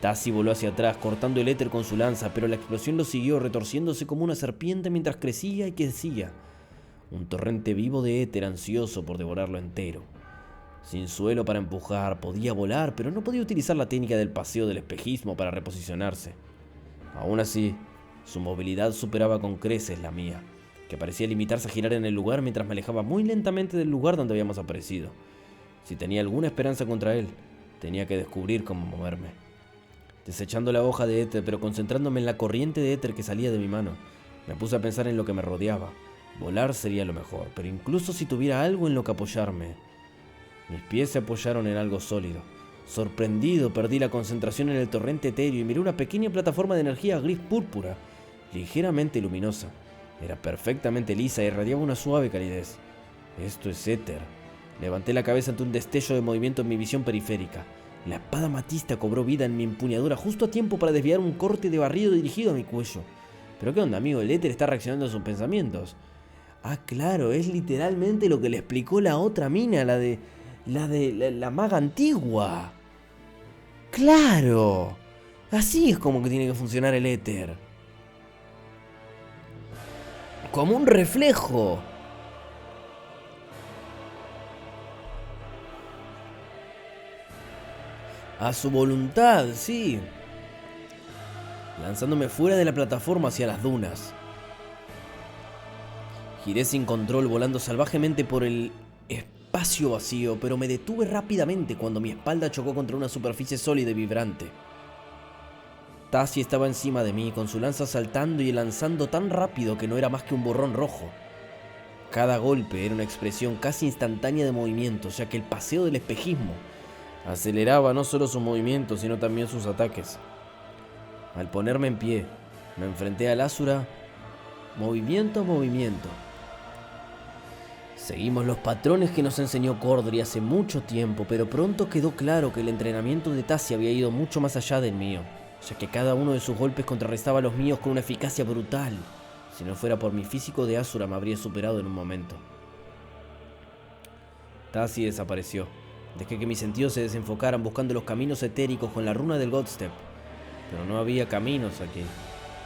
Tassi voló hacia atrás, cortando el éter con su lanza, pero la explosión lo siguió, retorciéndose como una serpiente mientras crecía y crecía. Un torrente vivo de éter ansioso por devorarlo entero. Sin suelo para empujar, podía volar, pero no podía utilizar la técnica del paseo del espejismo para reposicionarse. Aún así, su movilidad superaba con creces la mía, que parecía limitarse a girar en el lugar mientras me alejaba muy lentamente del lugar donde habíamos aparecido. Si tenía alguna esperanza contra él, tenía que descubrir cómo moverme. Desechando la hoja de éter, pero concentrándome en la corriente de éter que salía de mi mano, me puse a pensar en lo que me rodeaba. Volar sería lo mejor, pero incluso si tuviera algo en lo que apoyarme... Mis pies se apoyaron en algo sólido. Sorprendido, perdí la concentración en el torrente etéreo y miré una pequeña plataforma de energía gris púrpura, ligeramente luminosa. Era perfectamente lisa y irradiaba una suave calidez. Esto es éter. Levanté la cabeza ante un destello de movimiento en mi visión periférica. La espada matista cobró vida en mi empuñadura justo a tiempo para desviar un corte de barrido dirigido a mi cuello. ¿Pero qué onda, amigo? El éter está reaccionando a sus pensamientos. Ah, claro, es literalmente lo que le explicó la otra mina, la maga antigua. ¡Claro! Así es como que tiene que funcionar el éter. Como un reflejo. A su voluntad, sí. Lanzándome fuera de la plataforma hacia las dunas. Giré sin control, volando salvajemente por el espacio vacío, pero me detuve rápidamente cuando mi espalda chocó contra una superficie sólida y vibrante. Tassi estaba encima de mí, con su lanza saltando y lanzando tan rápido que no era más que un borrón rojo. Cada golpe era una expresión casi instantánea de movimiento, ya que el paseo del espejismo aceleraba no solo sus movimientos, sino también sus ataques. Al ponerme en pie, me enfrenté al Asura, movimiento a movimiento. Seguimos los patrones que nos enseñó Cordry hace mucho tiempo, pero pronto quedó claro que el entrenamiento de Tassi había ido mucho más allá del mío, ya que cada uno de sus golpes contrarrestaba a los míos con una eficacia brutal. Si no fuera por mi físico de Asura, me habría superado en un momento. Tassi desapareció. Dejé que mis sentidos se desenfocaran buscando los caminos etéricos con la runa del Godstep. Pero no había caminos aquí.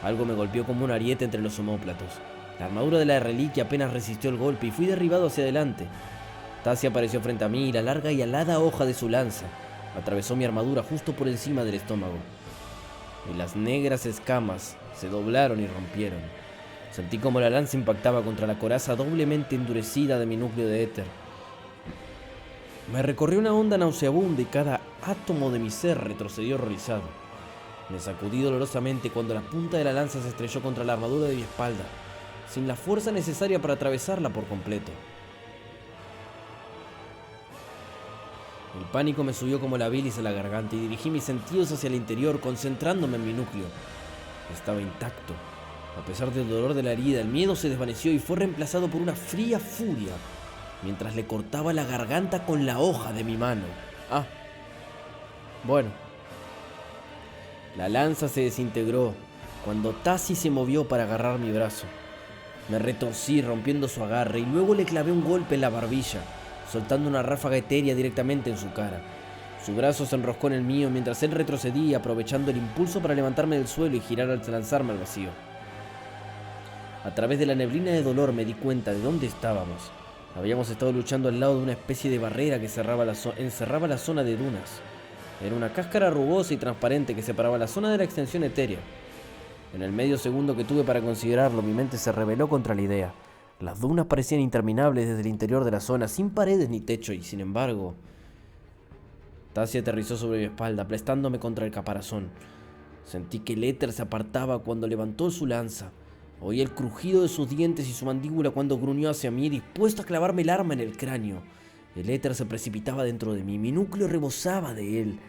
Algo me golpeó como un ariete entre los omóplatos. La armadura de la reliquia apenas resistió el golpe y fui derribado hacia adelante. Tassi apareció frente a mí y la larga y alada hoja de su lanza atravesó mi armadura justo por encima del estómago. Y las negras escamas se doblaron y rompieron. Sentí como la lanza impactaba contra la coraza doblemente endurecida de mi núcleo de éter. Me recorrió una onda nauseabunda y cada átomo de mi ser retrocedió horrorizado. Me sacudí dolorosamente cuando la punta de la lanza se estrelló contra la armadura de mi espalda, sin la fuerza necesaria para atravesarla por completo. El pánico me subió como la bilis a la garganta y dirigí mis sentidos hacia el interior, concentrándome en mi núcleo. Estaba intacto. A pesar del dolor de la herida, el miedo se desvaneció y fue reemplazado por una fría furia, mientras le cortaba la garganta con la hoja de mi mano. Ah, bueno. La lanza se desintegró cuando Tassi se movió para agarrar mi brazo. Me retorcí rompiendo su agarre y luego le clavé un golpe en la barbilla, soltando una ráfaga etérea directamente en su cara. Su brazo se enroscó en el mío mientras él retrocedía, aprovechando el impulso para levantarme del suelo y girar al lanzarme al vacío. A través de la neblina de dolor me di cuenta de dónde estábamos. Habíamos estado luchando al lado de una especie de barrera que encerraba la zona de dunas. Era una cáscara rugosa y transparente que separaba la zona de la extensión etérea. En el medio segundo que tuve para considerarlo, mi mente se rebeló contra la idea. Las dunas parecían interminables desde el interior de la zona, sin paredes ni techo, y sin embargo... Tassi aterrizó sobre mi espalda, aplastándome contra el caparazón. Sentí que el éter se apartaba cuando levantó su lanza. Oí el crujido de sus dientes y su mandíbula cuando gruñó hacia mí, dispuesto a clavarme el arma en el cráneo. El éter se precipitaba dentro de mí, mi núcleo rebosaba de él.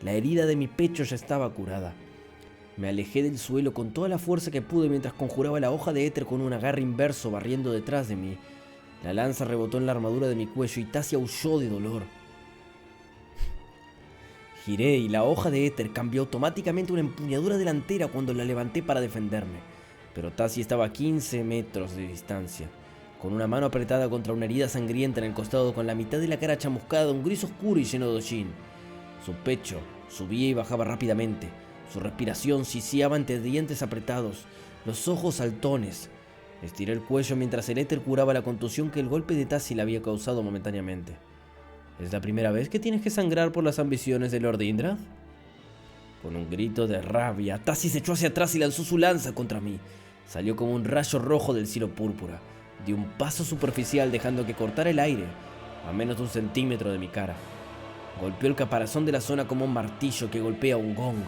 La herida de mi pecho ya estaba curada. Me alejé del suelo con toda la fuerza que pude mientras conjuraba la hoja de éter con un agarre inverso barriendo detrás de mí. La lanza rebotó en la armadura de mi cuello y Tassi aulló de dolor. Giré y la hoja de éter cambió automáticamente una empuñadura delantera cuando la levanté para defenderme. Pero Tassi estaba a 15 metros de distancia, con una mano apretada contra una herida sangrienta en el costado, con la mitad de la cara chamuscada, un gris oscuro y lleno de hollín. Su pecho subía y bajaba rápidamente. Su respiración siseaba entre dientes apretados, los ojos saltones. Estiré el cuello mientras el éter curaba la contusión que el golpe de Tassi le había causado momentáneamente. ¿Es la primera vez que tienes que sangrar por las ambiciones de Lord Indrad? Con un grito de rabia, Tassi se echó hacia atrás y lanzó su lanza contra mí. Salió como un rayo rojo del cielo púrpura. Di un paso superficial dejando que cortara el aire a menos de 1 centímetro de mi cara. Golpeó el caparazón de la zona como un martillo que golpea un gong,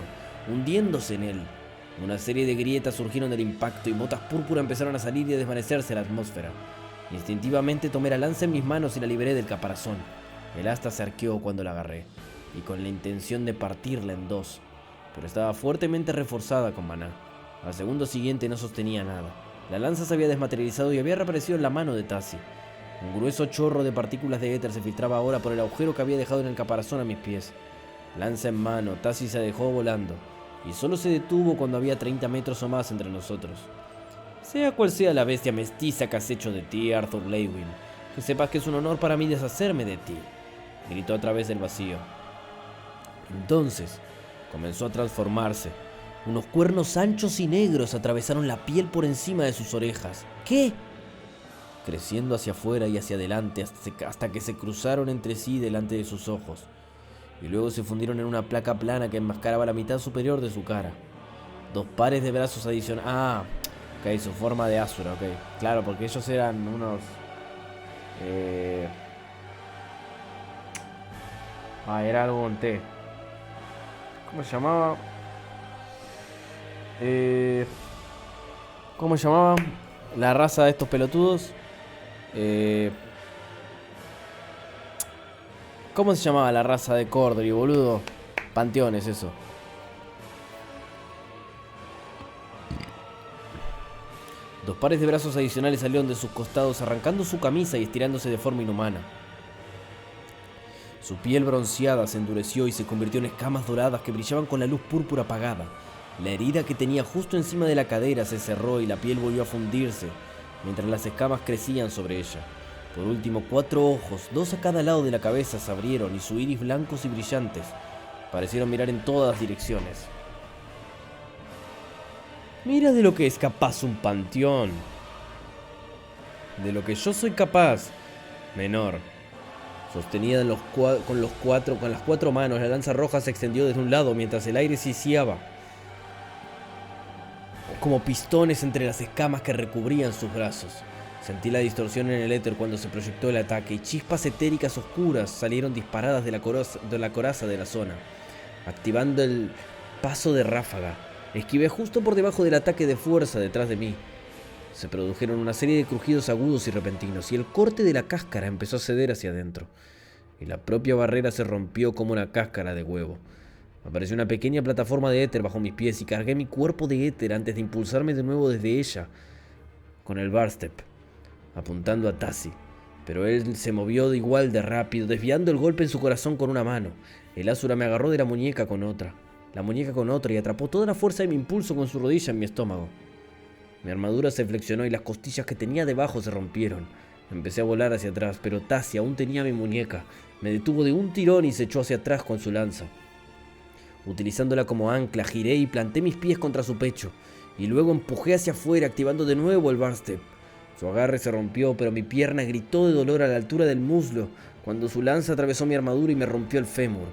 hundiéndose en él. Una serie de grietas surgieron del impacto y motas púrpura empezaron a salir y a desvanecerse en la atmósfera. Instintivamente tomé la lanza en mis manos y la liberé del caparazón. El asta se arqueó cuando la agarré. y con la intención de partirla en dos, pero estaba fuertemente reforzada con maná. Al segundo siguiente no sostenía nada. La lanza se había desmaterializado y había reaparecido en la mano de Tassi. Un grueso chorro de partículas de éter se filtraba ahora por el agujero que había dejado en el caparazón a mis pies. Lanza en mano, Tassi se dejó volando, y solo se detuvo cuando había 30 metros o más entre nosotros. Sea cual sea la bestia mestiza que has hecho de ti, Arthur Leywin, que sepas que es un honor para mí deshacerme de ti, gritó a través del vacío. Entonces comenzó a transformarse. Unos cuernos anchos y negros atravesaron la piel por encima de sus orejas. ¿Qué? Creciendo hacia afuera y hacia adelante hasta que se cruzaron entre sí delante de sus ojos, y luego se fundieron en una placa plana que enmascaraba la mitad superior de su cara. 2 pares de brazos adicionales. Ok, su forma de Asura, ok. Claro, porque ellos eran unos... era algo con T. ¿Cómo se llamaba? ¿Cómo se llamaba la raza de estos pelotudos? ¿Cómo se llamaba la raza de Cordry, boludo? Panteones, eso. Dos pares de brazos adicionales salieron de sus costados, arrancando su camisa y estirándose de forma inhumana. Su piel bronceada se endureció y se convirtió en escamas doradas que brillaban con la luz púrpura apagada. La herida que tenía justo encima de la cadera se cerró y la piel volvió a fundirse, mientras las escamas crecían sobre ella. Por último, 4 ojos, 2 a cada lado de la cabeza, se abrieron y su iris blancos y brillantes parecieron mirar en todas direcciones. Mira de lo que es capaz un panteón. De lo que yo soy capaz, menor. Sostenida con las 4 manos, la lanza roja se extendió desde un lado mientras el aire sisiaba como pistones entre las escamas que recubrían sus brazos. Sentí la distorsión en el éter cuando se proyectó el ataque y chispas etéricas oscuras salieron disparadas de la coraza de la zona, activando el paso de ráfaga. Esquivé justo por debajo del ataque de fuerza detrás de mí. Se produjeron una serie de crujidos agudos y repentinos y el corte de la cáscara empezó a ceder hacia adentro, y la propia barrera se rompió como una cáscara de huevo. Apareció una pequeña plataforma de éter bajo mis pies y cargué mi cuerpo de éter antes de impulsarme de nuevo desde ella con el barstep, apuntando a Tassi, pero él se movió igual de rápido, desviando el golpe en su corazón con una mano. El Asura me agarró de la muñeca con otra y atrapó toda la fuerza de mi impulso con su rodilla en mi estómago. Mi armadura se flexionó y las costillas que tenía debajo se rompieron. Empecé a volar hacia atrás, pero Tassi aún tenía mi muñeca. Me detuvo de un tirón y se echó hacia atrás con su lanza. Utilizándola como ancla, giré y planté mis pies contra su pecho, y luego empujé hacia afuera, activando de nuevo el barstep. Su agarre se rompió, pero mi pierna gritó de dolor a la altura del muslo cuando su lanza atravesó mi armadura y me rompió el fémur.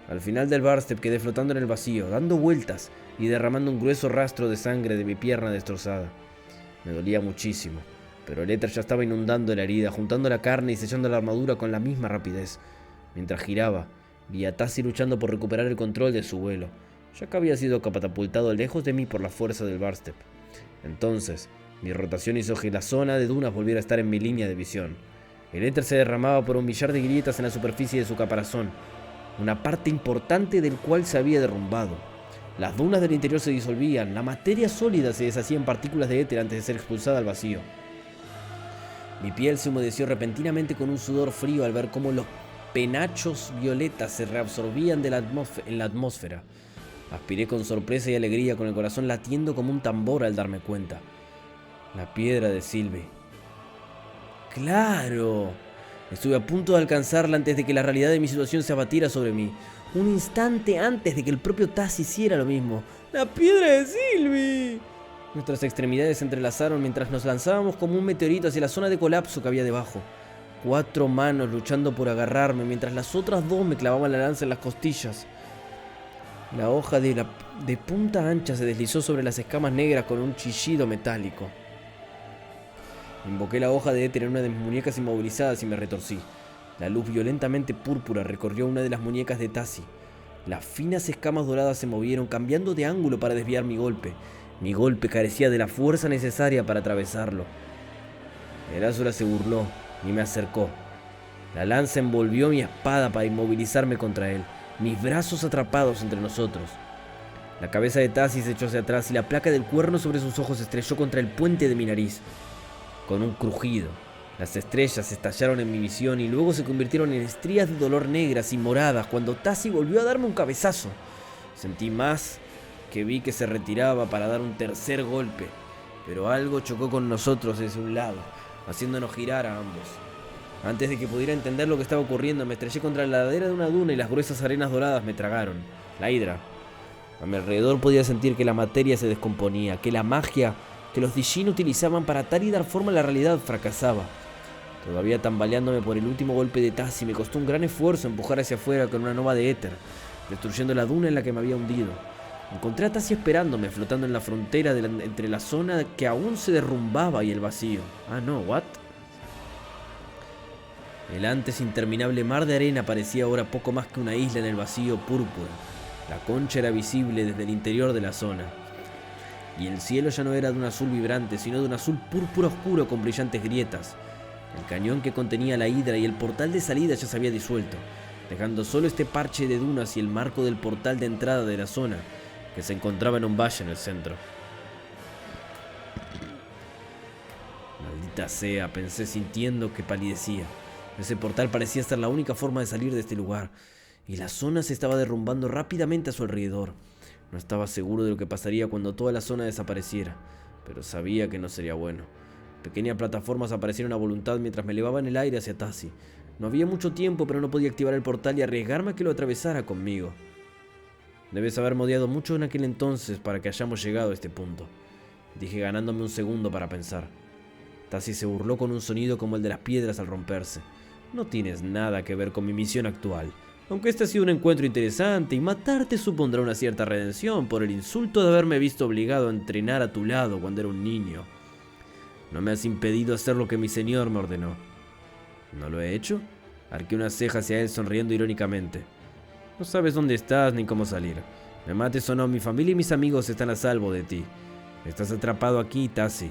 Al final del barstep quedé flotando en el vacío, dando vueltas y derramando un grueso rastro de sangre de mi pierna destrozada. Me dolía muchísimo, pero el éter ya estaba inundando la herida, juntando la carne y sellando la armadura con la misma rapidez. Mientras giraba, vi a Tassi luchando por recuperar el control de su vuelo, ya que había sido catapultado lejos de mí por la fuerza del barstep. Entonces, mi rotación hizo que la zona de dunas volviera a estar en mi línea de visión. El éter se derramaba por un millar de grietas en la superficie de su caparazón, una parte importante del cual se había derrumbado. Las dunas del interior se disolvían, la materia sólida se deshacía en partículas de éter antes de ser expulsada al vacío. Mi piel se humedeció repentinamente con un sudor frío al ver cómo los penachos violetas se reabsorbían en la atmósfera. Aspiré con sorpresa y alegría, con el corazón latiendo como un tambor al darme cuenta. La piedra de Sylvie. ¡Claro! Estuve a punto de alcanzarla antes de que la realidad de mi situación se abatiera sobre mí. Un instante antes de que el propio Tassi hiciera lo mismo. ¡La piedra de Sylvie! Nuestras extremidades se entrelazaron mientras nos lanzábamos como un meteorito hacia la zona de colapso que había debajo. 4 manos luchando por agarrarme, mientras las otras 2 me clavaban la lanza en las costillas. La hoja de punta ancha se deslizó sobre las escamas negras con un chillido metálico. Invoqué la hoja de éter en una de mis muñecas inmovilizadas y me retorcí. La luz violentamente púrpura recorrió una de las muñecas de Tassi. Las finas escamas doradas se movieron, cambiando de ángulo para desviar mi golpe. Mi golpe carecía de la fuerza necesaria para atravesarlo. El Asura se burló y me acercó. La lanza envolvió mi espada para inmovilizarme contra él. mis brazos atrapados entre nosotros. La cabeza de Tassi se echó hacia atrás y la placa del cuerno sobre sus ojos se estrelló contra el puente de mi nariz. Con un crujido, las estrellas estallaron en mi visión y luego se convirtieron en estrías de dolor negras y moradas cuando Tassi volvió a darme un cabezazo. Sentí más que vi que se retiraba para dar un tercer golpe, pero algo chocó con nosotros desde un lado, haciéndonos girar a ambos. Antes de que pudiera entender lo que estaba ocurriendo, me estrellé contra la ladera de una duna y las gruesas arenas doradas me tragaron. La hidra. A mi alrededor podía sentir que la materia se descomponía, que la magia que los Dijin utilizaban para atar y dar forma a la realidad fracasaba. Todavía tambaleándome por el último golpe de Tassi, me costó un gran esfuerzo empujar hacia afuera con una nova de éter, destruyendo la duna en la que me había hundido. Encontré a Tassi esperándome, flotando en la frontera entre la zona que aún se derrumbaba y el vacío. Ah, no, ¿what? El antes interminable mar de arena parecía ahora poco más que una isla en el vacío púrpura. La concha era visible desde el interior de la zona. Y el cielo ya no era de un azul vibrante, sino de un azul púrpura oscuro con brillantes grietas. El cañón que contenía la hidra y el portal de salida ya se había disuelto, dejando solo este parche de dunas y el marco del portal de entrada de la zona, que se encontraba en un valle en el centro. Maldita sea, pensé sintiendo que palidecía. Ese portal parecía ser la única forma de salir de este lugar, y la zona se estaba derrumbando rápidamente a su alrededor. No estaba seguro de lo que pasaría cuando toda la zona desapareciera, pero sabía que no sería bueno. Pequeñas plataformas aparecieron a voluntad mientras me elevaba en el aire hacia Tassi. No había mucho tiempo, pero no podía activar el portal y arriesgarme a que lo atravesara conmigo. Debes haber modeado mucho en aquel entonces para que hayamos llegado a este punto, dije ganándome un segundo para pensar. Tassi se burló con un sonido como el de las piedras al romperse. No tienes nada que ver con mi misión actual, aunque este ha sido un encuentro interesante y matarte supondrá una cierta redención por el insulto de haberme visto obligado a entrenar a tu lado cuando era un niño. No me has impedido hacer lo que mi señor me ordenó. ¿No lo he hecho? Arqué una ceja hacia él sonriendo irónicamente. No sabes dónde estás ni cómo salir. Me mates o no, mi familia y mis amigos están a salvo de ti. Estás atrapado aquí, Tassi,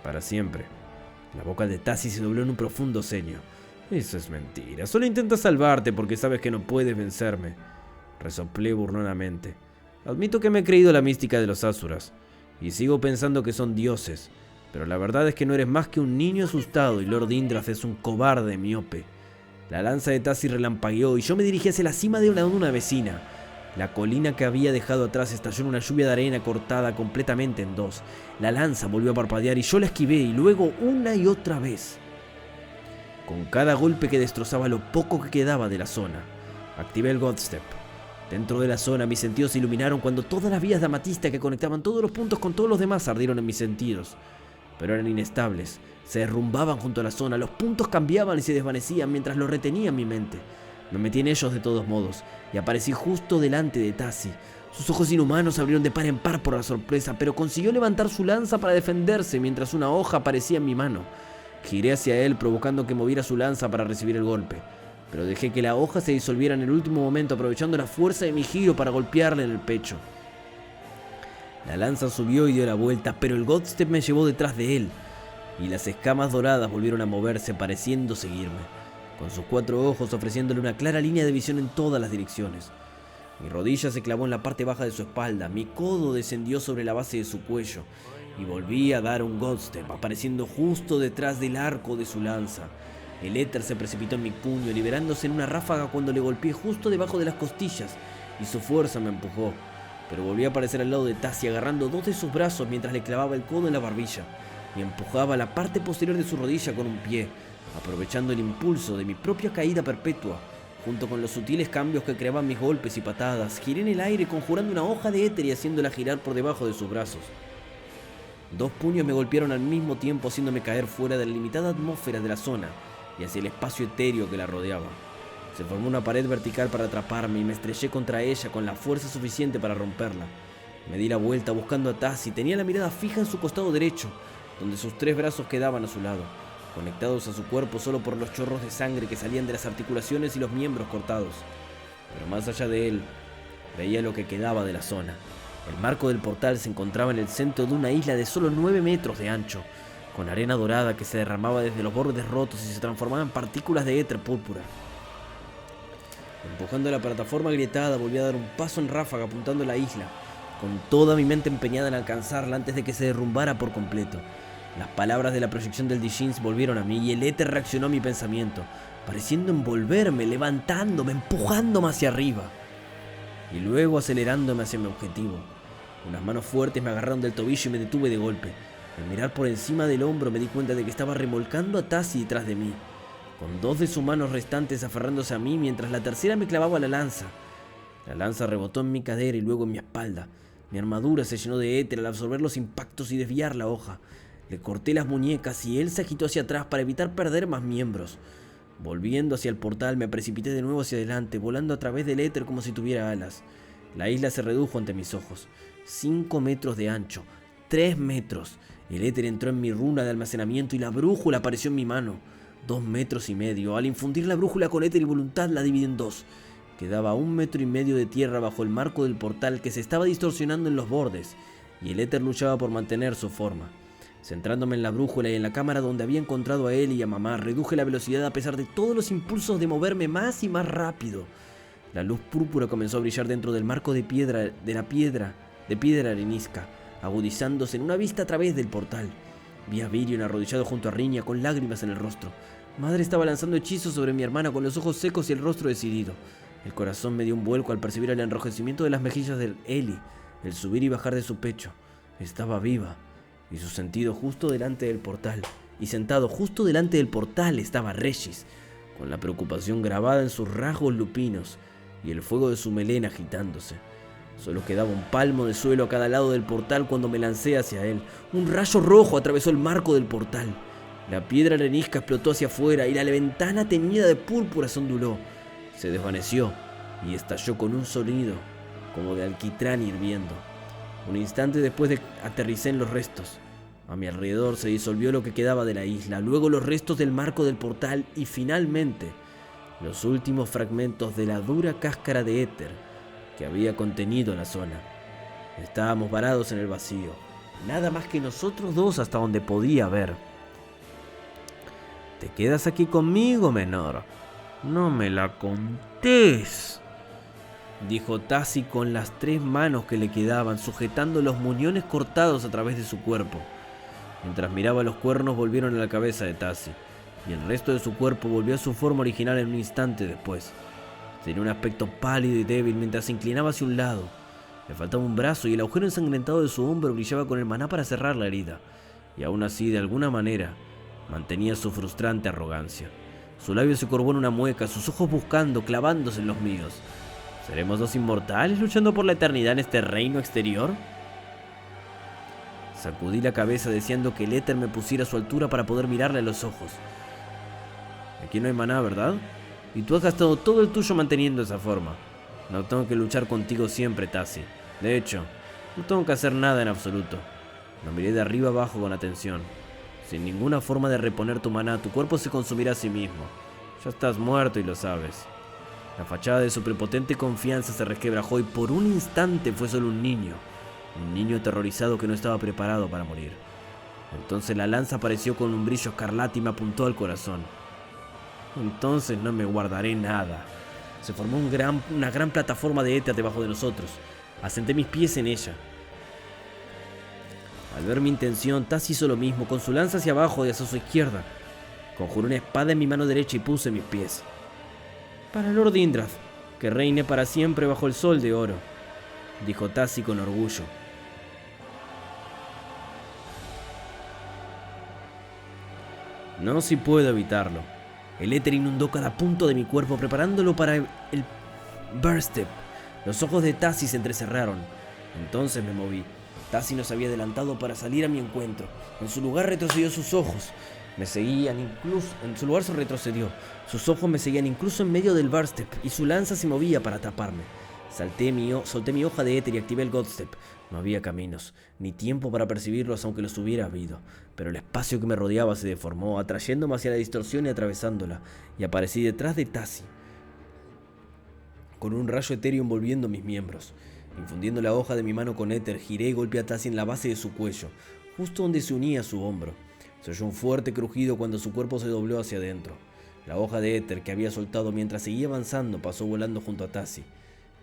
para siempre. La boca de Tassi se dobló en un profundo ceño. Eso es mentira. Solo intentas salvarte porque sabes que no puedes vencerme. Resoplé burlonamente. Admito que me he creído la mística de los Asuras, y sigo pensando que son dioses, pero la verdad es que no eres más que un niño asustado y Lord Indras es un cobarde miope. La lanza de Tassi relampagueó y yo me dirigí hacia la cima de una duna vecina. La colina que había dejado atrás estalló en una lluvia de arena cortada completamente en dos. La lanza volvió a parpadear y yo la esquivé, y luego una y otra vez, con cada golpe que destrozaba lo poco que quedaba de la zona. Activé el Godstep. Dentro de la zona mis sentidos se iluminaron cuando todas las vías de amatista que conectaban todos los puntos con todos los demás ardieron en mis sentidos. Pero eran inestables, se derrumbaban junto a la zona, los puntos cambiaban y se desvanecían mientras los retenía en mi mente. Me metí en ellos de todos modos, y aparecí justo delante de Tassi. Sus ojos inhumanos se abrieron de par en par por la sorpresa, pero consiguió levantar su lanza para defenderse mientras una hoja aparecía en mi mano. Giré hacia él provocando que moviera su lanza para recibir el golpe, pero dejé que la hoja se disolviera en el último momento aprovechando la fuerza de mi giro para golpearle en el pecho. La lanza subió y dio la vuelta, pero el Godstep me llevó detrás de él, y las escamas doradas volvieron a moverse pareciendo seguirme, con sus 4 ojos ofreciéndole una clara línea de visión en todas las direcciones. Mi rodilla se clavó en la parte baja de su espalda, mi codo descendió sobre la base de su cuello, y volví a dar un Godstep, apareciendo justo detrás del arco de su lanza. El éter se precipitó en mi puño, liberándose en una ráfaga cuando le golpeé justo debajo de las costillas, y su fuerza me empujó. Pero volví a aparecer al lado de Tassi, agarrando 2 de sus brazos mientras le clavaba el codo en la barbilla, y empujaba la parte posterior de su rodilla con un pie, aprovechando el impulso de mi propia caída perpetua. Junto con los sutiles cambios que creaban mis golpes y patadas, giré en el aire conjurando una hoja de éter y haciéndola girar por debajo de sus brazos. 2 puños me golpearon al mismo tiempo, haciéndome caer fuera de la limitada atmósfera de la zona y hacia el espacio etéreo que la rodeaba. Se formó una pared vertical para atraparme y me estrellé contra ella con la fuerza suficiente para romperla. Me di la vuelta buscando a Tassi. Tenía la mirada fija en su costado derecho, donde sus 3 brazos quedaban a su lado, conectados a su cuerpo solo por los chorros de sangre que salían de las articulaciones y los miembros cortados. Pero más allá de él, veía lo que quedaba de la zona. El marco del portal se encontraba en el centro de una isla de solo 9 metros de ancho, con arena dorada que se derramaba desde los bordes rotos y se transformaba en partículas de éter púrpura. Empujando la plataforma agrietada, volví a dar un paso en ráfaga apuntando a la isla, con toda mi mente empeñada en alcanzarla antes de que se derrumbara por completo. Las palabras de la proyección del Dijins volvieron a mí y el éter reaccionó a mi pensamiento, pareciendo envolverme, levantándome, empujándome hacia arriba y luego acelerándome hacia mi objetivo. Unas manos fuertes me agarraron del tobillo y me detuve de golpe. Al mirar por encima del hombro me di cuenta de que estaba remolcando a Tasi detrás de mí, con dos de sus manos restantes aferrándose a mí mientras la tercera me clavaba la lanza. La lanza rebotó en mi cadera y luego en mi espalda. Mi armadura se llenó de éter al absorber los impactos y desviar la hoja. Le corté las muñecas y él se agitó hacia atrás para evitar perder más miembros. Volviendo hacia el portal me precipité de nuevo hacia adelante, volando a través del éter como si tuviera alas. La isla se redujo ante mis ojos. 5 metros de ancho, 3 metros. El éter entró en mi runa de almacenamiento y la brújula apareció en mi mano. 2 metros y medio. Al infundir la brújula con éter y voluntad la dividí en dos. Quedaba 1,5 metros de tierra bajo el marco del portal que se estaba distorsionando en los bordes, y el éter luchaba por mantener su forma. Centrándome en la brújula y en la cámara donde había encontrado a él y a mamá, reduje la velocidad a pesar de todos los impulsos de moverme más y más rápido. La luz púrpura comenzó a brillar dentro del marco de piedra arenisca, agudizándose en una vista a través del portal. Vi a Virion arrodillado junto a Rinia con lágrimas en el rostro. Madre estaba lanzando hechizos sobre mi hermana con los ojos secos y el rostro decidido. El corazón me dio un vuelco al percibir el enrojecimiento de las mejillas de Eli, el subir y bajar de su pecho. Estaba viva, y su sentido justo delante del portal. Y sentado justo delante del portal estaba Regis, con la preocupación grabada en sus rasgos lupinos y el fuego de su melena agitándose. Solo quedaba un palmo de suelo a cada lado del portal cuando me lancé hacia él. Un rayo rojo atravesó el marco del portal. La piedra arenisca explotó hacia afuera y la ventana teñida de púrpura se onduló. Se desvaneció y estalló con un sonido como de alquitrán hirviendo. Un instante después aterricé en los restos. A mi alrededor se disolvió lo que quedaba de la isla, luego los restos del marco del portal y finalmente los últimos fragmentos de la dura cáscara de éter que había contenido la zona. Estábamos varados en el vacío, nada más que nosotros dos hasta donde podía ver. ¿Te quedas aquí conmigo, menor? No me la contés, dijo Tasi con las 3 manos que le quedaban, sujetando los muñones cortados a través de su cuerpo. Mientras miraba, los cuernos volvieron a la cabeza de Tasi, y el resto de su cuerpo volvió a su forma original en un instante después. Tenía un aspecto pálido y débil mientras se inclinaba hacia un lado. Le faltaba un brazo y el agujero ensangrentado de su hombro brillaba con el maná para cerrar la herida, y aún así, de alguna manera, mantenía su frustrante arrogancia. Su labio se curvó en una mueca, sus ojos buscando, clavándose en los míos. ¿Seremos 2 inmortales luchando por la eternidad en este reino exterior? Sacudí la cabeza deseando que el éter me pusiera a su altura para poder mirarle a los ojos. Aquí no hay maná, ¿verdad? Y tú has gastado todo el tuyo manteniendo esa forma. No tengo que luchar contigo siempre, Tasi. De hecho, no tengo que hacer nada en absoluto. Lo miré de arriba abajo con atención. Sin ninguna forma de reponer tu maná, tu cuerpo se consumirá a sí mismo. Ya estás muerto y lo sabes. La fachada de su prepotente confianza se resquebrajó y por un instante fue solo un niño aterrorizado que no estaba preparado para morir. Entonces la lanza apareció con un brillo escarlata y me apuntó al corazón. Entonces no me guardaré nada. Se formó una gran plataforma de éter debajo de nosotros. Asenté mis pies en ella. Al ver mi intención, Tasi hizo lo mismo, con su lanza hacia abajo y hacia su izquierda. Conjuré una espada en mi mano derecha y puse mis pies. Para Lord Indrath, que reine para siempre bajo el sol de oro, dijo Tasi con orgullo. No si puedo evitarlo. El éter inundó cada punto de mi cuerpo, preparándolo para el burst step. Los ojos de Tasi se entrecerraron. Entonces me moví. Tasi nos había adelantado para salir a mi encuentro. En su lugar retrocedió sus ojos. Me seguían incluso. En su lugar se retrocedió. Sus ojos me seguían incluso en medio del burst step y su lanza se movía para taparme. Solté mi hoja de éter y activé el Godstep. No había caminos, ni tiempo para percibirlos aunque los hubiera habido, pero el espacio que me rodeaba se deformó, atrayéndome hacia la distorsión y atravesándola, y aparecí detrás de Tasi, con un rayo etéreo envolviendo mis miembros. Infundiendo la hoja de mi mano con éter, giré y golpeé a Tasi en la base de su cuello, justo donde se unía a su hombro. Se oyó un fuerte crujido cuando su cuerpo se dobló hacia adentro. La hoja de éter que había soltado mientras seguía avanzando pasó volando junto a Tassi.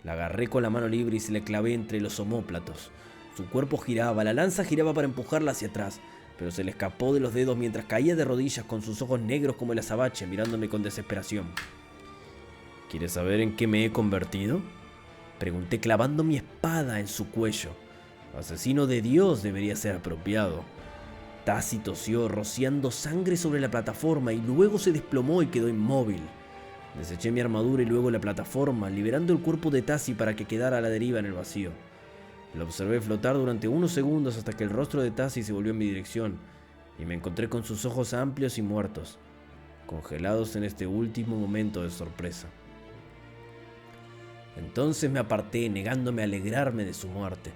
La agarré con la mano libre y se la clavé entre los omóplatos. Su cuerpo giraba, la lanza giraba para empujarla hacia atrás, pero se le escapó de los dedos mientras caía de rodillas con sus ojos negros como el azabache, mirándome con desesperación. ¿Quieres saber en qué me he convertido?, pregunté clavando mi espada en su cuello. Asesino de Dios debería ser apropiado. Tassi tosió, rociando sangre sobre la plataforma, y luego se desplomó y quedó inmóvil. Deseché mi armadura y luego la plataforma, liberando el cuerpo de Tassi para que quedara a la deriva en el vacío. Lo observé flotar durante unos segundos hasta que el rostro de Tassi se volvió en mi dirección, y me encontré con sus ojos amplios y muertos, congelados en este último momento de sorpresa. Entonces me aparté, negándome a alegrarme de su muerte.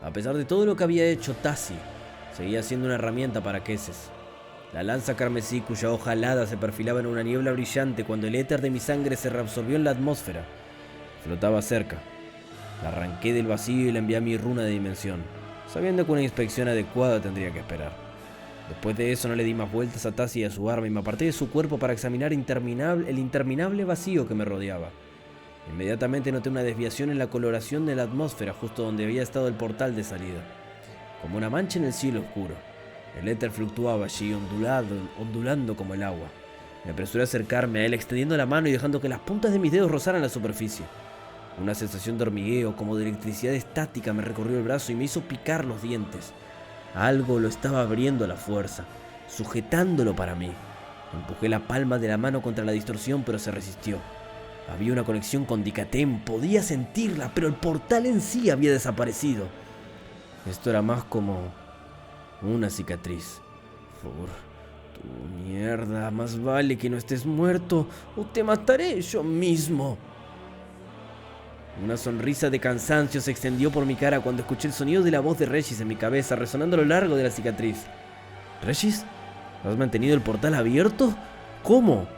A pesar de todo lo que había hecho, Tassi seguía siendo una herramienta para Queses. La lanza carmesí cuya hoja alada se perfilaba en una niebla brillante cuando el éter de mi sangre se reabsorbió en la atmósfera flotaba cerca. La arranqué del vacío y la envié a mi runa de dimensión, sabiendo que una inspección adecuada tendría que esperar. Después de eso no le di más vueltas a Tassi y a su arma y me aparté de su cuerpo para examinar el interminable vacío que me rodeaba. Inmediatamente noté una desviación en la coloración de la atmósfera justo donde había estado el portal de salida, como una mancha en el cielo oscuro. El éter fluctuaba allí, ondulando como el agua. Me apresuré a acercarme a él, extendiendo la mano y dejando que las puntas de mis dedos rozaran la superficie. Una sensación de hormigueo, como de electricidad estática, me recorrió el brazo y me hizo picar los dientes. Algo lo estaba abriendo a la fuerza, sujetándolo para mí. Empujé la palma de la mano contra la distorsión, pero se resistió. Había una conexión con D'Ikaten, podía sentirla, pero el portal en sí había desaparecido. Esto era más como una cicatriz. Por tu mierda, más vale que no estés muerto o te mataré yo mismo. Una sonrisa de cansancio se extendió por mi cara cuando escuché el sonido de la voz de Regis en mi cabeza, resonando a lo largo de la cicatriz. ¿Regis? ¿Has mantenido el portal abierto? ¿Cómo?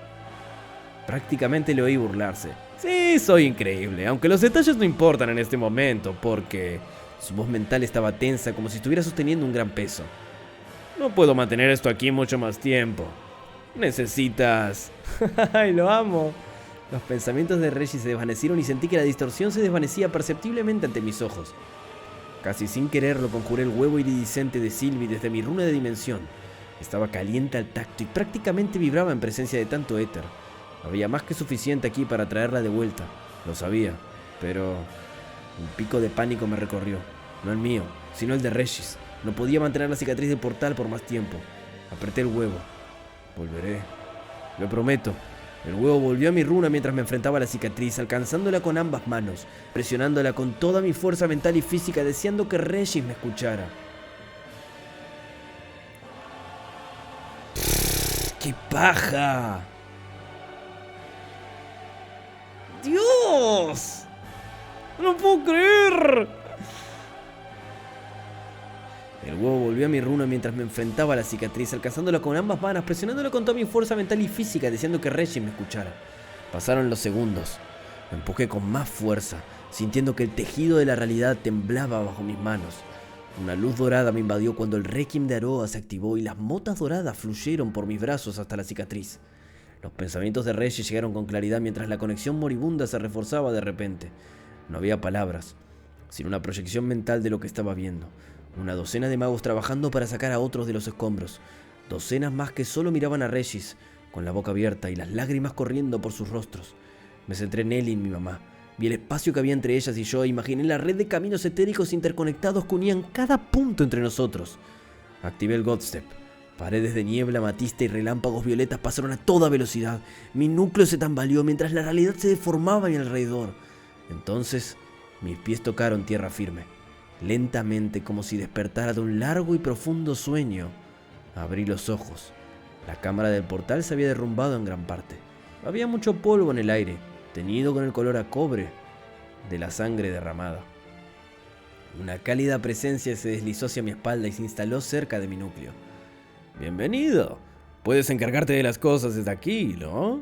Prácticamente le oí burlarse. Sí, soy increíble, aunque los detalles no importan en este momento, porque su voz mental estaba tensa, como si estuviera sosteniendo un gran peso. No puedo mantener esto aquí mucho más tiempo. Necesitas... ¡Ay, lo amo! Los pensamientos de Regis se desvanecieron y sentí que la distorsión se desvanecía perceptiblemente ante mis ojos. Casi sin quererlo conjuré el huevo iridiscente de Sylvie desde mi runa de dimensión. Estaba caliente al tacto y prácticamente vibraba en presencia de tanto éter. Había más que suficiente aquí para traerla de vuelta, lo sabía, pero un pico de pánico me recorrió. No el mío, sino el de Regis. No podía mantener la cicatriz del portal por más tiempo. Apreté el huevo. Volveré. Lo prometo. El huevo volvió a mi runa mientras me enfrentaba a la cicatriz, alcanzándola con ambas manos, presionándola con toda mi fuerza mental y física, deseando que Regis me escuchara. ¡Qué paja! ¡Dios! ¡No puedo creer! El huevo volvió a mi runa mientras me enfrentaba a la cicatriz, alcanzándola con ambas manos, presionándola con toda mi fuerza mental y física, deseando que Regis me escuchara. Pasaron los segundos. Me empujé con más fuerza, sintiendo que el tejido de la realidad temblaba bajo mis manos. Una luz dorada me invadió cuando el Requiem de Aroa se activó y las motas doradas fluyeron por mis brazos hasta la cicatriz. Los pensamientos de Regis llegaron con claridad mientras la conexión moribunda se reforzaba de repente. No había palabras, sino una proyección mental de lo que estaba viendo. Una docena de magos trabajando para sacar a otros de los escombros. Docenas más que solo miraban a Regis, con la boca abierta y las lágrimas corriendo por sus rostros. Me centré en él y en mi mamá. Vi el espacio que había entre ellas y yo e imaginé la red de caminos etéricos interconectados que unían cada punto entre nosotros. Activé el Godstep. Paredes de niebla, amatista y relámpagos violetas pasaron a toda velocidad. Mi núcleo se tambaleó mientras la realidad se deformaba a mi alrededor. Entonces, mis pies tocaron tierra firme. Lentamente, como si despertara de un largo y profundo sueño, abrí los ojos. La cámara del portal se había derrumbado en gran parte. Había mucho polvo en el aire, teñido con el color a cobre de la sangre derramada. Una cálida presencia se deslizó hacia mi espalda y se instaló cerca de mi núcleo. «Bienvenido. Puedes encargarte de las cosas desde aquí, ¿no?»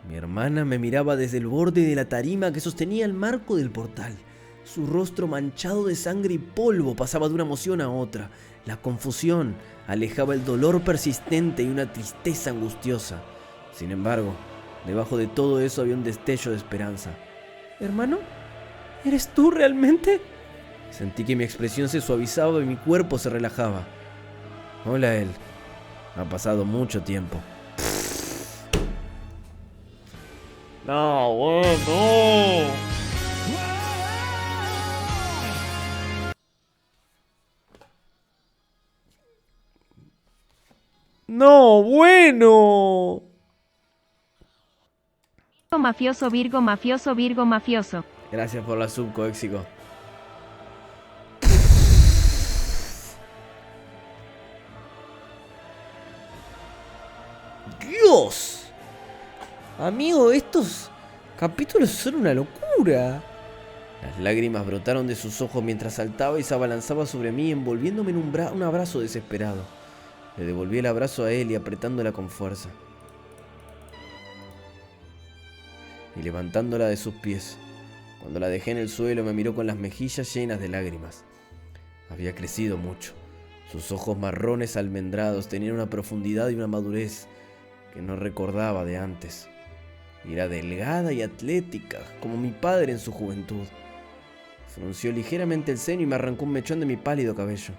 Mi hermana me miraba desde el borde de la tarima que sostenía el marco del portal. Su rostro manchado de sangre y polvo pasaba de una emoción a otra. La confusión alejaba el dolor persistente y una tristeza angustiosa. Sin embargo, debajo de todo eso había un destello de esperanza. ¿Hermano? ¿Eres tú realmente? Sentí que mi expresión se suavizaba y mi cuerpo se relajaba. Hola, él. Ha pasado mucho tiempo. No, bueno. No, bueno. Mafioso Virgo mafioso Virgo mafioso. Gracias por la sub, Coexico. ¡Dios! Amigo, estos capítulos son una locura. Las lágrimas brotaron de sus ojos mientras saltaba y se abalanzaba sobre mí, envolviéndome en un abrazo desesperado. Le devolví el abrazo a él y apretándola con fuerza. Y levantándola de sus pies. Cuando la dejé en el suelo me miró con las mejillas llenas de lágrimas. Había crecido mucho. Sus ojos marrones almendrados tenían una profundidad y una madurez que no recordaba de antes. Y era delgada y atlética, como mi padre en su juventud. Frunció ligeramente el ceño y me arrancó un mechón de mi pálido cabello.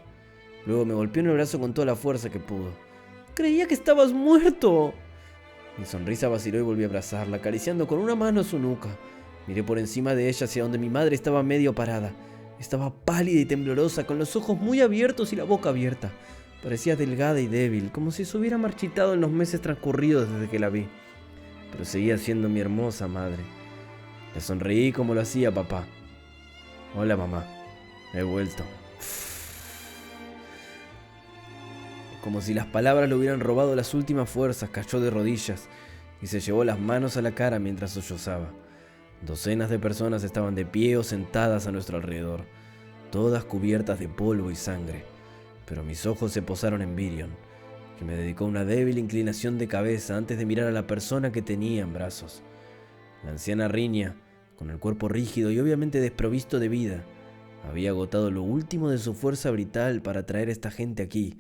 Luego me golpeó en el brazo con toda la fuerza que pudo. Creía que estabas muerto. Mi sonrisa vaciló y volví a abrazarla, acariciando con una mano su nuca. Miré por encima de ella hacia donde mi madre estaba medio parada. Estaba pálida y temblorosa, con los ojos muy abiertos y la boca abierta. Parecía delgada y débil, como si se hubiera marchitado en los meses transcurridos desde que la vi. Pero seguía siendo mi hermosa madre. Le sonreí como lo hacía papá. Hola, mamá. He vuelto. Como si las palabras le hubieran robado las últimas fuerzas, cayó de rodillas y se llevó las manos a la cara mientras sollozaba. Docenas de personas estaban de pie o sentadas a nuestro alrededor, todas cubiertas de polvo y sangre, pero mis ojos se posaron en Virion, que me dedicó una débil inclinación de cabeza antes de mirar a la persona que tenía en brazos. La anciana Rinia, con el cuerpo rígido y obviamente desprovisto de vida, había agotado lo último de su fuerza vital para traer a esta gente aquí,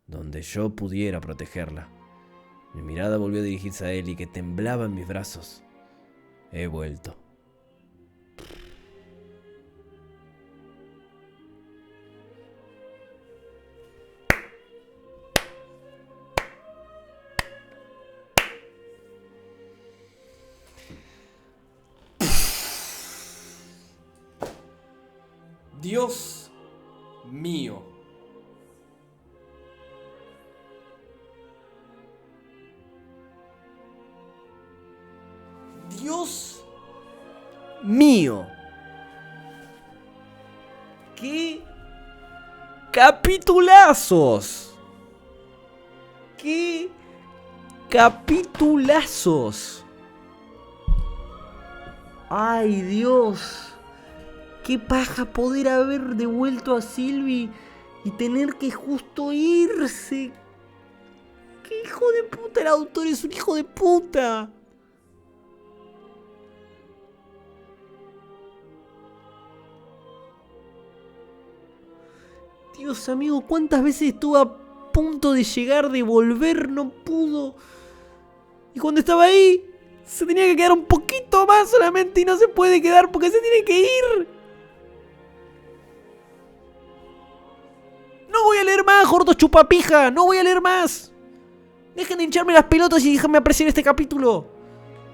donde yo pudiera protegerla. Mi mirada volvió a dirigirse a él y que temblaba en mis brazos. He vuelto. Dios mío. Dios mío. ¡Qué capitulazos! ¡Qué capitulazos! ¡Ay, Dios! ¡Qué paja poder haber devuelto a Sylvie y tener que justo irse! ¡Qué hijo de puta! El autor es un hijo de puta. Dios, amigo, ¿cuántas veces estuve a punto de llegar, de volver? No pudo. Y cuando estaba ahí, se tenía que quedar un poquito más solamente y no se puede quedar porque se tiene que ir. No voy a leer más, gordo chupapija. No voy a leer más. Dejen de hincharme las pelotas y déjenme apreciar este capítulo.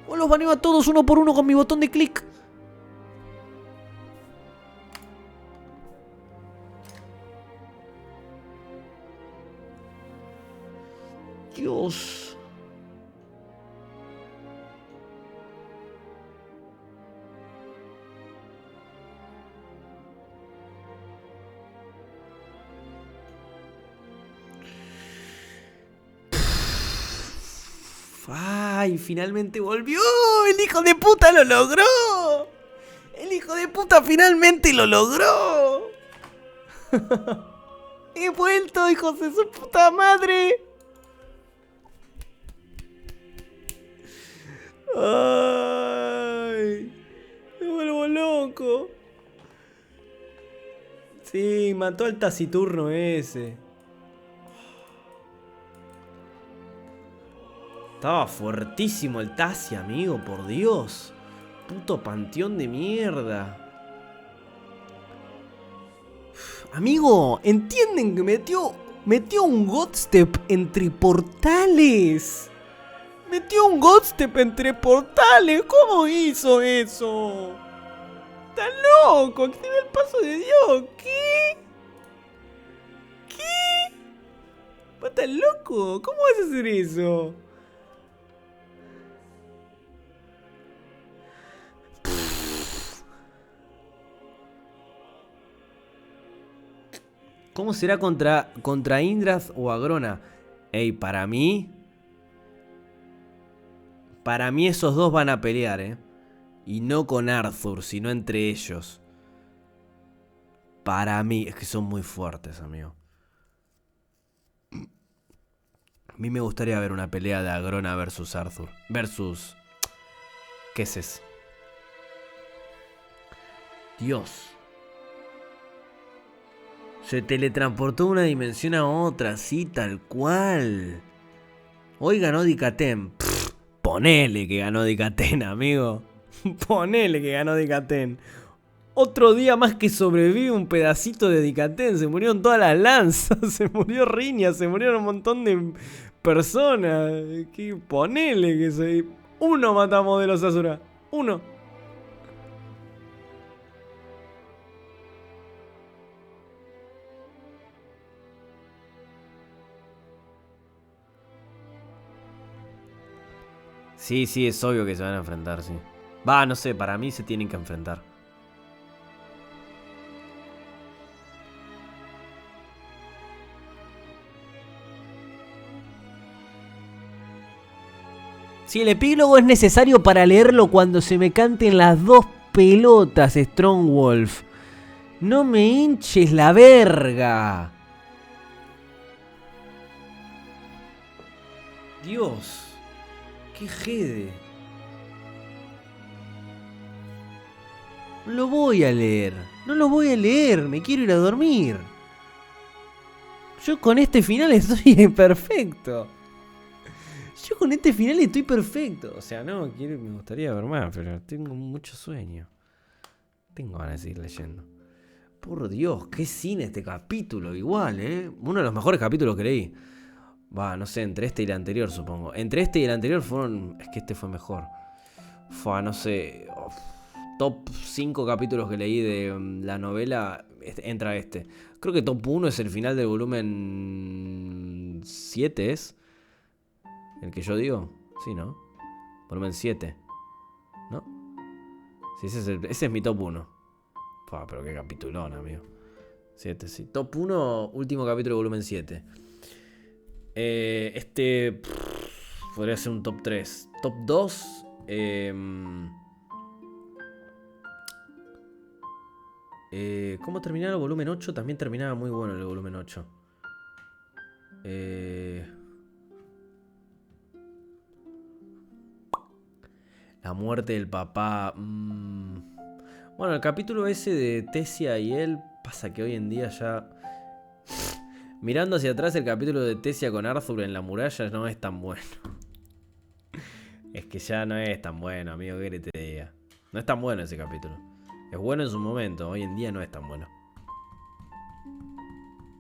O los baneo a todos uno por uno con mi botón de clic. Dios. ¡Ay! Finalmente volvió. ¡El hijo de puta lo logró! ¡El hijo de puta finalmente lo logró! ¡He vuelto, hijos de su puta madre! ¡Ay! Me vuelvo loco. Sí, mató al taciturno ese. Estaba fuertísimo el Tassi, amigo, por Dios. Puto panteón de mierda. Amigo, ¿entienden que metió un Godstep entre portales? Metió un Godstep entre portales. ¿Cómo hizo eso? ¡Está loco! ¡Activa el paso de Dios! ¿Qué? ¿Qué? ¿Vos estás loco? ¿Cómo vas a hacer eso? ¿Cómo será contra Indrath o Agrona? Ey, para mí esos dos van a pelear, Y no con Arthur, sino entre ellos. Para mí, es que son muy fuertes, amigo. A mí me gustaría ver una pelea de Agrona versus Arthur. Versus... ¿Qué es eso? Dios. Se teletransportó de una dimensión a otra, así tal cual. Hoy ganó Dicaten. Ponele que ganó Dicaten, amigo. Ponele que ganó Dicaten. Otro día más que sobrevive un pedacito de Dicaten. Se murieron todas las lanzas. Se murió Riña. Se murieron un montón de personas. Ponele que soy. Uno matamos de los Asura. Uno. Sí, es obvio que se van a enfrentar, sí. Va, no sé, para mí se tienen que enfrentar. Si el epílogo es necesario para leerlo cuando se me canten las dos pelotas, Strongwolf. No me hinches la verga. Dios. ¡Qué jede! No lo voy a leer. No lo voy a leer. Me quiero ir a dormir. Yo con este final estoy perfecto. Yo con este final estoy perfecto. O sea, no, me gustaría ver más, pero tengo mucho sueño. Tengo ganas de seguir leyendo. Por Dios, qué cine este capítulo, igual, Uno de los mejores capítulos que leí. Va, no sé, entre este y el anterior, supongo. Entre este y el anterior fueron... Es que este fue mejor. No sé... Top 5 capítulos que leí de la novela, entra este. Creo que top 1 es el final del volumen 7, ¿es? ¿El que yo digo? Sí, ¿no? Volumen 7. ¿No? Sí, ese es mi top 1. Pero qué capitulón, amigo. 7, sí. Top 1, último capítulo, volumen 7. Podría ser un top 3. Top 2. ¿Cómo terminaba el volumen 8? También terminaba muy bueno el volumen 8. La muerte del papá. Bueno, el capítulo ese de Tessia y él. Pasa que hoy en día ya... Mirando hacia atrás, el capítulo de Tessia con Arthur en la muralla no es tan bueno. Es que ya no es tan bueno, amigo, ¿qué te diga? No es tan bueno ese capítulo. Es bueno en su momento, hoy en día no es tan bueno.